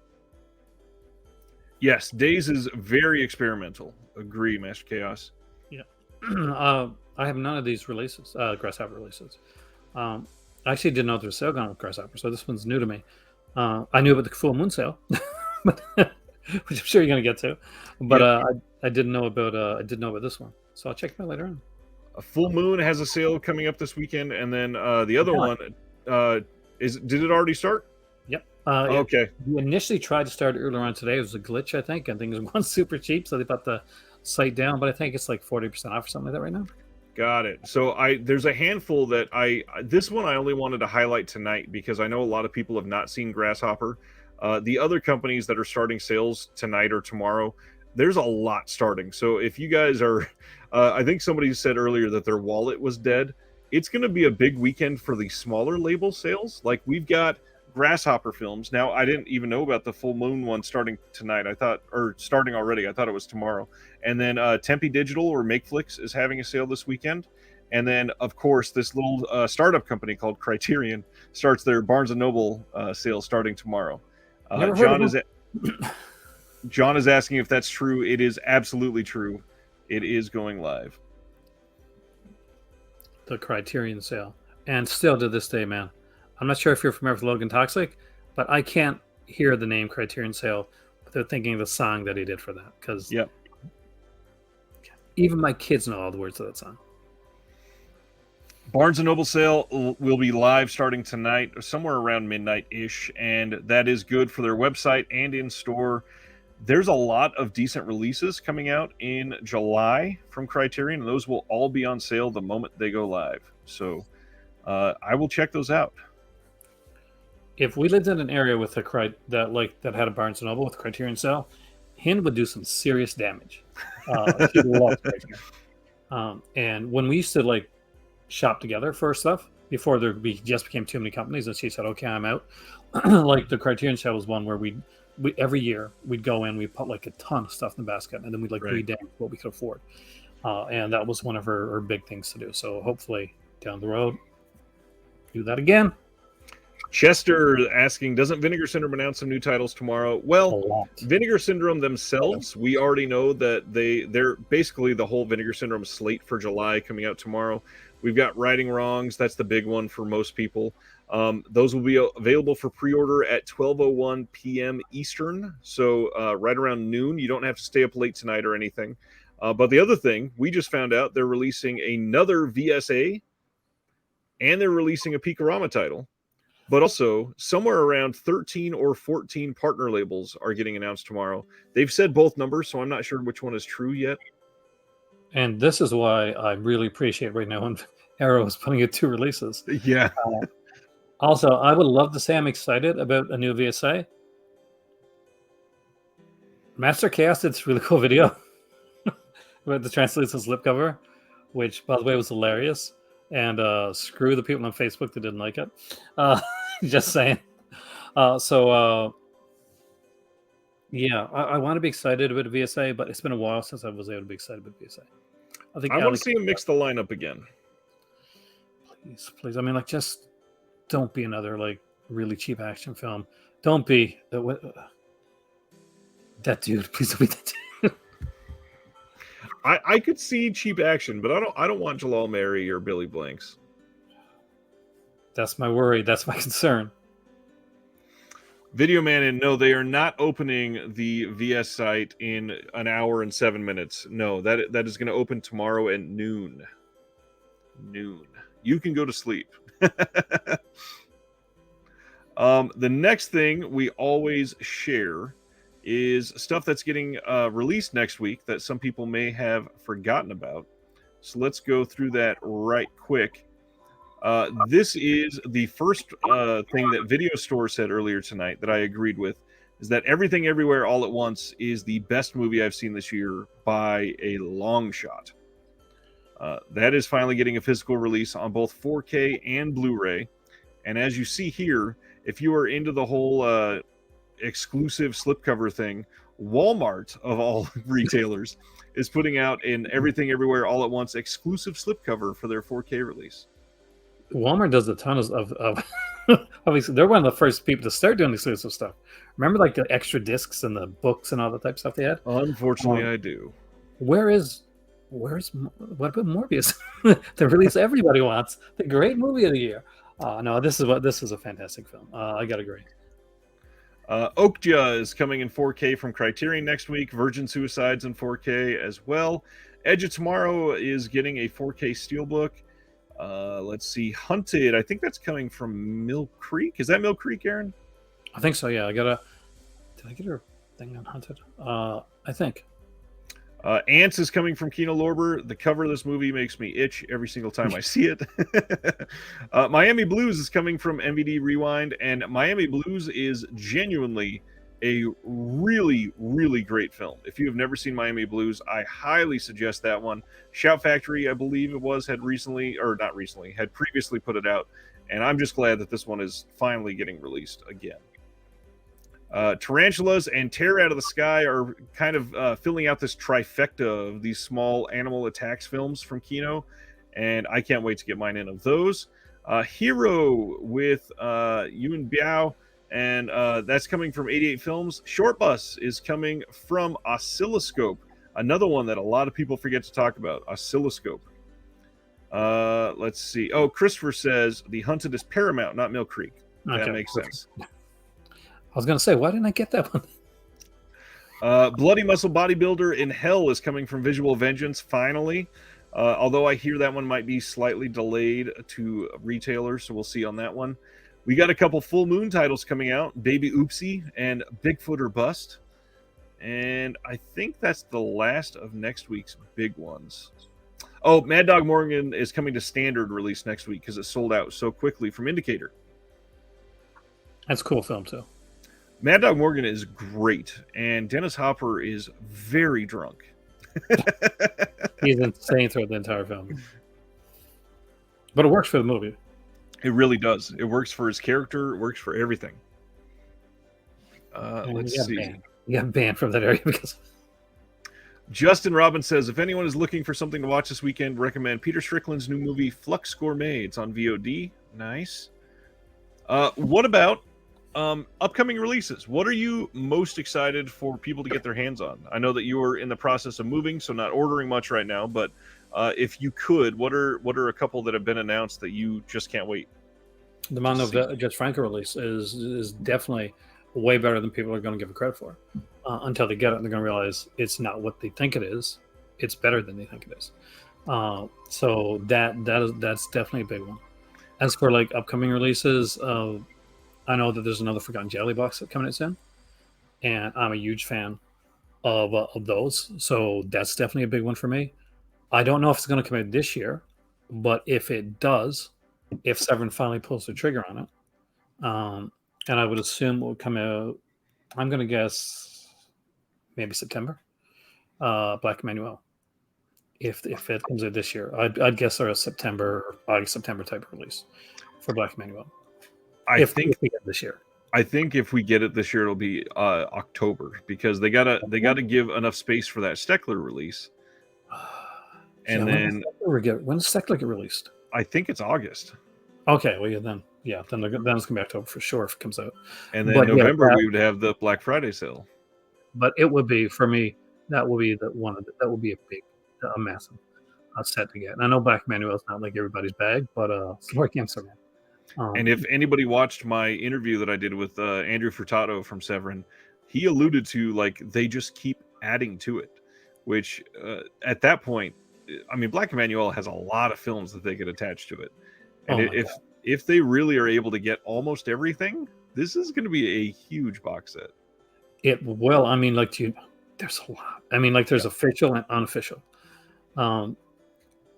Yes, Days is very experimental. Agree, Master Chaos. Yeah. I have none of these releases, Grasshopper releases. I actually didn't know there was a sale going with Grasshopper, so this one's new to me. I knew about the Full Moon sale, which I'm sure you're going to get to, but I didn't know about this one, so I'll check it out later on. A Full Moon has a sale coming up this weekend, and then the other one did it already start? Yep. Okay. We initially tried to start earlier on today. It was a glitch, I think. I think it was super cheap, so they put the site down, but I think it's like 40% off or something like that right now. Got it. So there's a handful that this one I only wanted to highlight tonight because I know a lot of people have not seen Grasshopper. The other companies that are starting sales tonight or tomorrow, there's a lot starting. So if you guys are, I think somebody said earlier that their wallet was dead. It's going to be a big weekend for the smaller label sales. Like we've got Grasshopper Films. Now, I didn't even know about the Full Moon one starting tonight. Starting already. I thought it was tomorrow. And then Tempe Digital or Makeflix is having a sale this weekend. And then, of course, this little startup company called Criterion starts their Barnes & Noble sale starting tomorrow. Never heard of them. John is asking if that's true. It is absolutely true. It is going live. The Criterion sale. And still to this day, man, I'm not sure if you're familiar with Logan Toxic, but I can't hear the name Criterion sale without thinking of the song that he did for that. Because even my kids know all the words to that song. Barnes & Noble sale will be live starting tonight, somewhere around midnight-ish, and that is good for their website and in-store. There's a lot of decent releases coming out in July from Criterion, and those will all be on sale the moment they go live. So I will check those out. If we lived in an area with that had a Barnes & Noble with Criterion sale, Hin would do some serious damage. She loves Criterion. And when we used to shop together for stuff before just became too many companies, and she said, "Okay, I'm out." The Criterion sale was one where we every year we'd go in, we put a ton of stuff in the basket, and then we'd read down what we could afford. And that was one of her big things to do. So hopefully down the road, do that again. Chester asking, doesn't Vinegar Syndrome announce some new titles tomorrow? Well, Vinegar Syndrome themselves, we already know that they're basically the whole Vinegar Syndrome slate for July coming out tomorrow. We've got Righting Wrongs. That's the big one for most people. Those will be available for pre-order at 12:01 p.m. Eastern, so right around noon. You don't have to stay up late tonight or anything. But the other thing, we just found out they're releasing another VSA, and they're releasing a Picorama title. But also, somewhere around 13 or 14 partner labels are getting announced tomorrow. They've said both numbers, so I'm not sure which one is true yet. And this is why I really appreciate right now when Arrow is putting out 2 releases. Yeah. Also, I would love to say I'm excited about a new VSA. Master Chaos did this really cool video about the translucent slipcover, which, by the way, was hilarious. And screw the people on Facebook that didn't like it. Just saying. Yeah, I want to be excited about a VSA, but it's been a while since I was able to be excited about VSA. I want to see him mix the lineup again. Please. I mean, just don't be another really cheap action film. Don't be that dude. Please don't be that dude. I could see cheap action, but I don't want Jalal Mary or Billy Blanks. That's my worry. That's my concern. Video Man, and no, they are not opening the VS site in an hour and 7 minutes. No, that is going to open tomorrow at noon. You can go to sleep. The next thing we always share is stuff that's getting released next week that some people may have forgotten about. So let's go through that right quick. This is the first thing that Video Store said earlier tonight that I agreed with, is that Everything Everywhere All at Once is the best movie I've seen this year by a long shot. That is finally getting a physical release on both 4K and Blu-ray. And as you see here, if you are into the whole exclusive slipcover thing, Walmart, of all retailers, is putting out an Everything Everywhere All at Once exclusive slipcover for their 4K release. Walmart does a ton of obviously they're one of the first people to start doing exclusive stuff. Remember the extra discs and the books and all that type of stuff they had? Unfortunately, I do. What about Morbius? The release everybody wants, the great movie of the year. No, this is a fantastic film. I gotta agree. Okja is coming in 4K from Criterion next week. Virgin Suicides in 4K as well. Edge of Tomorrow is getting a 4K steelbook. Let's see, Hunted. I think that's coming from Mill Creek. Is that Mill Creek, Aaron? I think so. Yeah, did I get her thing on Hunted? I think. Ants is coming from Kino Lorber. The cover of this movie makes me itch every single time I see it. Miami Blues is coming from MVD Rewind, and Miami Blues is genuinely a really, really great film. If you have never seen Miami Blues, I highly suggest that one. Shout Factory, I believe it was, had previously put it out, and I'm just glad that this one is finally getting released again. Tarantulas and Tear Out of the Sky are kind of filling out this trifecta of these small animal attacks films from Kino, and I can't wait to get mine in of those. Hero with Yuen Biao, and that's coming from 88 Films. Short Bus is coming from Oscilloscope, another one that a lot of people forget to talk about. Oscilloscope. Let's see. Oh, Christopher says The Hunted is Paramount, not Mill Creek. That makes sense. I was going to say, why didn't I get that one? Bloody Muscle Bodybuilder in Hell is coming from Visual Vengeance, finally. Although I hear that one might be slightly delayed to retailers, so we'll see on that one. We got a couple Full Moon titles coming out, Baby Oopsie and Bigfoot or Bust. And I think that's the last of next week's big ones. Oh, Mad Dog Morgan is coming to standard release next week because it sold out so quickly from Indicator. That's a cool film, too. Mad Dog Morgan is great, and Dennis Hopper is very drunk. He's insane throughout the entire film. But it works for the movie. It really does. It works for his character. It works for everything. Let's see. You got banned from that area because... Justin Robbins says, if anyone is looking for something to watch this weekend, recommend Peter Strickland's new movie, Flux Gourmet. It's on VOD. Nice. What about upcoming releases? What are you most excited for people to get their hands on? I know that you are in the process of moving, so not ordering much right now, but if you could, what are a couple that have been announced that you just can't wait? The Mountain of Judge Franco release is definitely way better than people are going to give it credit for. Until they get it, and they're going to realize it's not what they think it is. It's better than they think it is. So that's definitely a big one. As for like upcoming releases, I know that there's another Forgotten Jelly box that coming out soon, and I'm a huge fan of those. So that's definitely a big one for me. I don't know if it's going to come out this year, but if it does, if Severin finally pulls the trigger on it, and I would assume it will come out, I'm going to guess maybe September. Black Emmanuel. If it comes out this year, I'd guess a September, August, September type of release for Black Emmanuel. If we get it this year. I think if we get it this year, it'll be October because they gotta give enough space for that Steckler release. And then when does Steckler get released? I think it's August. Okay, well then it's gonna be October for sure if it comes out. And then November we would have the Black Friday sale. But it would be, for me, that will be that will be a massive set to get. And I know Black Emmanuel's not like everybody's bag, but Smart Games are man. And if anybody watched my interview that I did with Andrew Furtado from Severin, he alluded to like they just keep adding to it, which at that point, I mean, Black Emmanuel has a lot of films that they could attach to it. And if they really are able to get almost everything, this is going to be a huge box set. It will. I mean, there's a lot. I mean, like there's official and unofficial.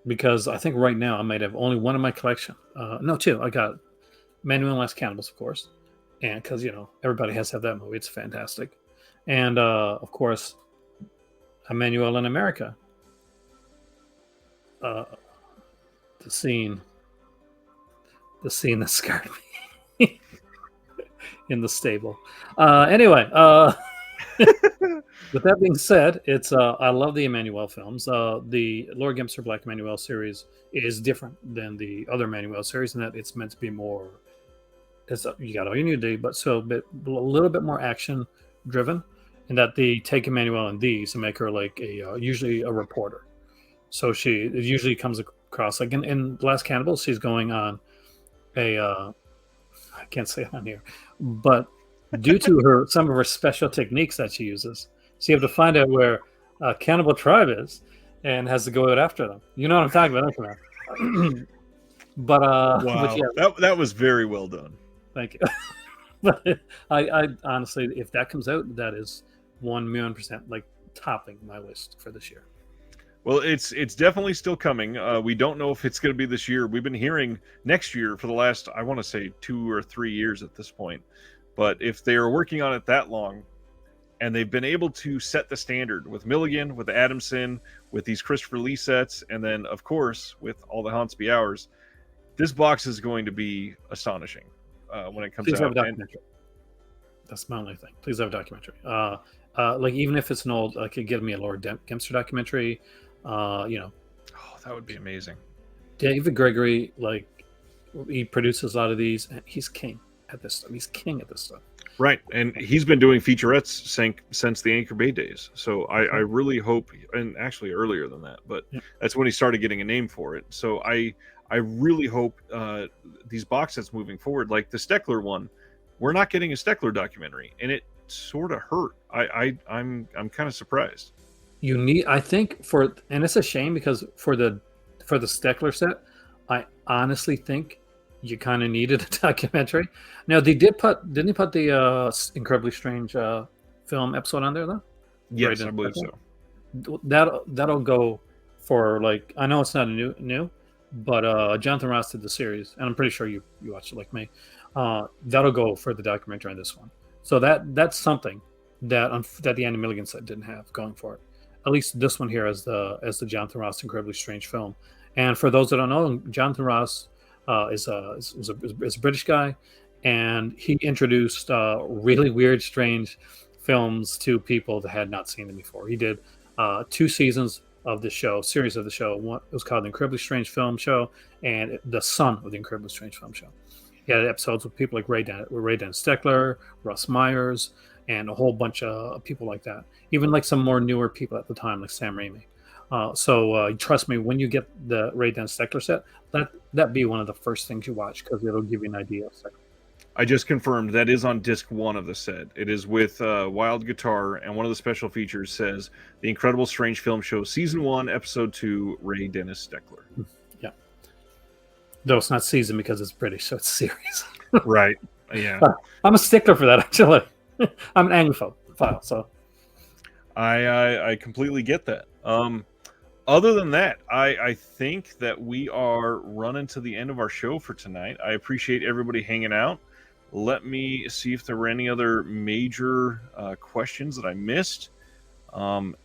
Because I think right now I might have only one in my collection. No, two. I got Manuel and Last Cannibals, of course, and because everybody has to have that movie. It's fantastic, and of course, Emmanuel in America. The scene that scarred me in the stable. Anyway. With that being said, it's I love the Emmanuel films. The Laura Gimster Black Emmanuel series is different than the other Emmanuel series in that it's meant to be more. You got all you need to do, but a little bit more action driven, in that they take Emmanuel and these and make her like usually a reporter. So it usually comes across like in Last Cannibals, she's going on I can't say it on here, but due to some of her special techniques that she uses, she have to find out where Cannibal Tribe is and has to go out after them. You know what I'm talking about? But wow, but yeah, that was very well done. Thank you. But I honestly, if that comes out, that is 1,000,000% like topping my list for this year. Well, it's definitely still coming. We don't know if it's going to be this year. We've been hearing next year for the last, I want to say 2 or 3 years at this point. But if they are working on it that long, and they've been able to set the standard with Milligan, with Adamson, with these Christopher Lee sets, and then, of course, with all the Hansby hours, this box is going to be astonishing when it comes Please out. Have a documentary. That's my only thing. Please have a documentary. Like even if it's an old, like, get me a Laura Gimster documentary. Oh, that would be amazing. David Gregory, like, he produces a lot of these, and he's king at this stuff. He's king at this stuff. Right, and he's been doing featurettes since the Anchor Bay days. So I really hope, and actually earlier than that, but that's when he started getting a name for it. So I really hope these box sets moving forward, like the Steckler one, we're not getting a Steckler documentary, and it sort of hurt. I'm kind of surprised. I think and it's a shame because for the Steckler set, I honestly think you kind of needed a documentary. Now didn't he put the Incredibly Strange film episode on there though? Yes, I believe so. That'll go for, like, I know it's not new, but Jonathan Ross did the series, and I'm pretty sure you watched it like me. That'll go for the documentary on this one. So that's something that the Andy Milligan set didn't have going for it. At least this one here as the Jonathan Ross Incredibly Strange film. And for those that don't know, Jonathan Ross is a British guy, and he introduced really weird, strange films to people that had not seen them before. He did 2 seasons of the series of the show. One, it was called The Incredibly Strange Film Show, and The Son of the Incredibly Strange Film Show. He had episodes with people like Ray Dennis Steckler, Russ Myers, and a whole bunch of people like that. Even like some more newer people at the time, like Sam Raimi. So trust me, when you get the Ray Dennis Steckler set, that be one of the first things you watch, because it'll give you an idea of Steckler. I just confirmed that is on disc 1 of the set. It is with Wild Guitar, and one of the special features says The Incredible Strange Film Show, Season 1, Episode 2, Ray Dennis Steckler. Yeah. Though it's not season because it's British, so it's series. Right. Yeah. I'm a stickler for that, actually. I'm an Anglophile, so. I completely get that. Other than that, I think that we are running to the end of our show for tonight. I appreciate everybody hanging out. Let me see if there were any other major questions that I missed.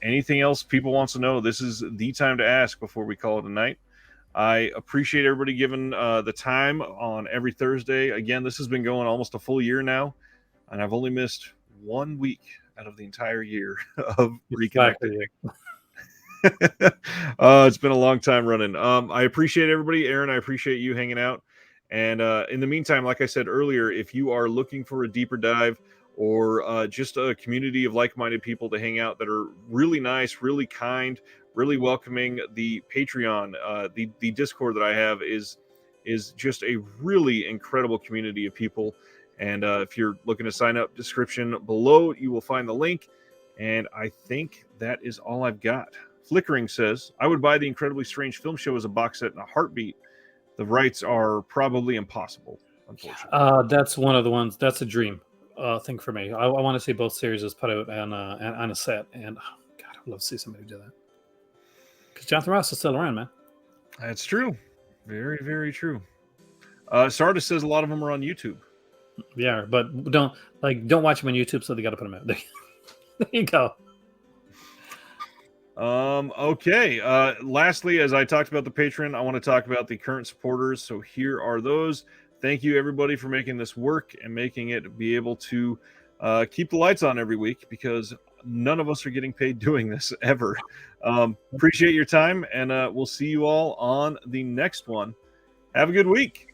Anything else people want to know? This is the time to ask before we call it a night. I appreciate everybody giving the time on every Thursday. Again, this has been going almost a full year now, and I've only missed 1 week out of the entire year of reconnecting. It's been a long time running. I appreciate everybody. Aaron, I appreciate you hanging out. And in the meantime, like I said earlier, if you are looking for a deeper dive or just a community of like-minded people to hang out that are really nice, really kind, really welcoming, the Patreon, the Discord that I have is just a really incredible community of people. And if you're looking to sign up, description below, you will find the link. And I think that is all I've got. Flickering says, I would buy the Incredibly Strange Film Show as a box set in a heartbeat. The rights are probably impossible, unfortunately. That's one of the ones. That's a dream thing for me. I want to see both series put out on a set. And oh, God, I'd love to see somebody do that. Because Jonathan Ross is still around, man. That's true. Very, very true. Sardis says a lot of them are on YouTube. Yeah, but don't watch them on YouTube, so they got to put them out. There you go. Okay. Lastly, as I talked about the Patreon, I want to talk about the current supporters. So here are those. Thank you, everybody, for making this work and making it be able to keep the lights on every week, because none of us are getting paid doing this ever. Appreciate your time, and we'll see you all on the next one. Have a good week.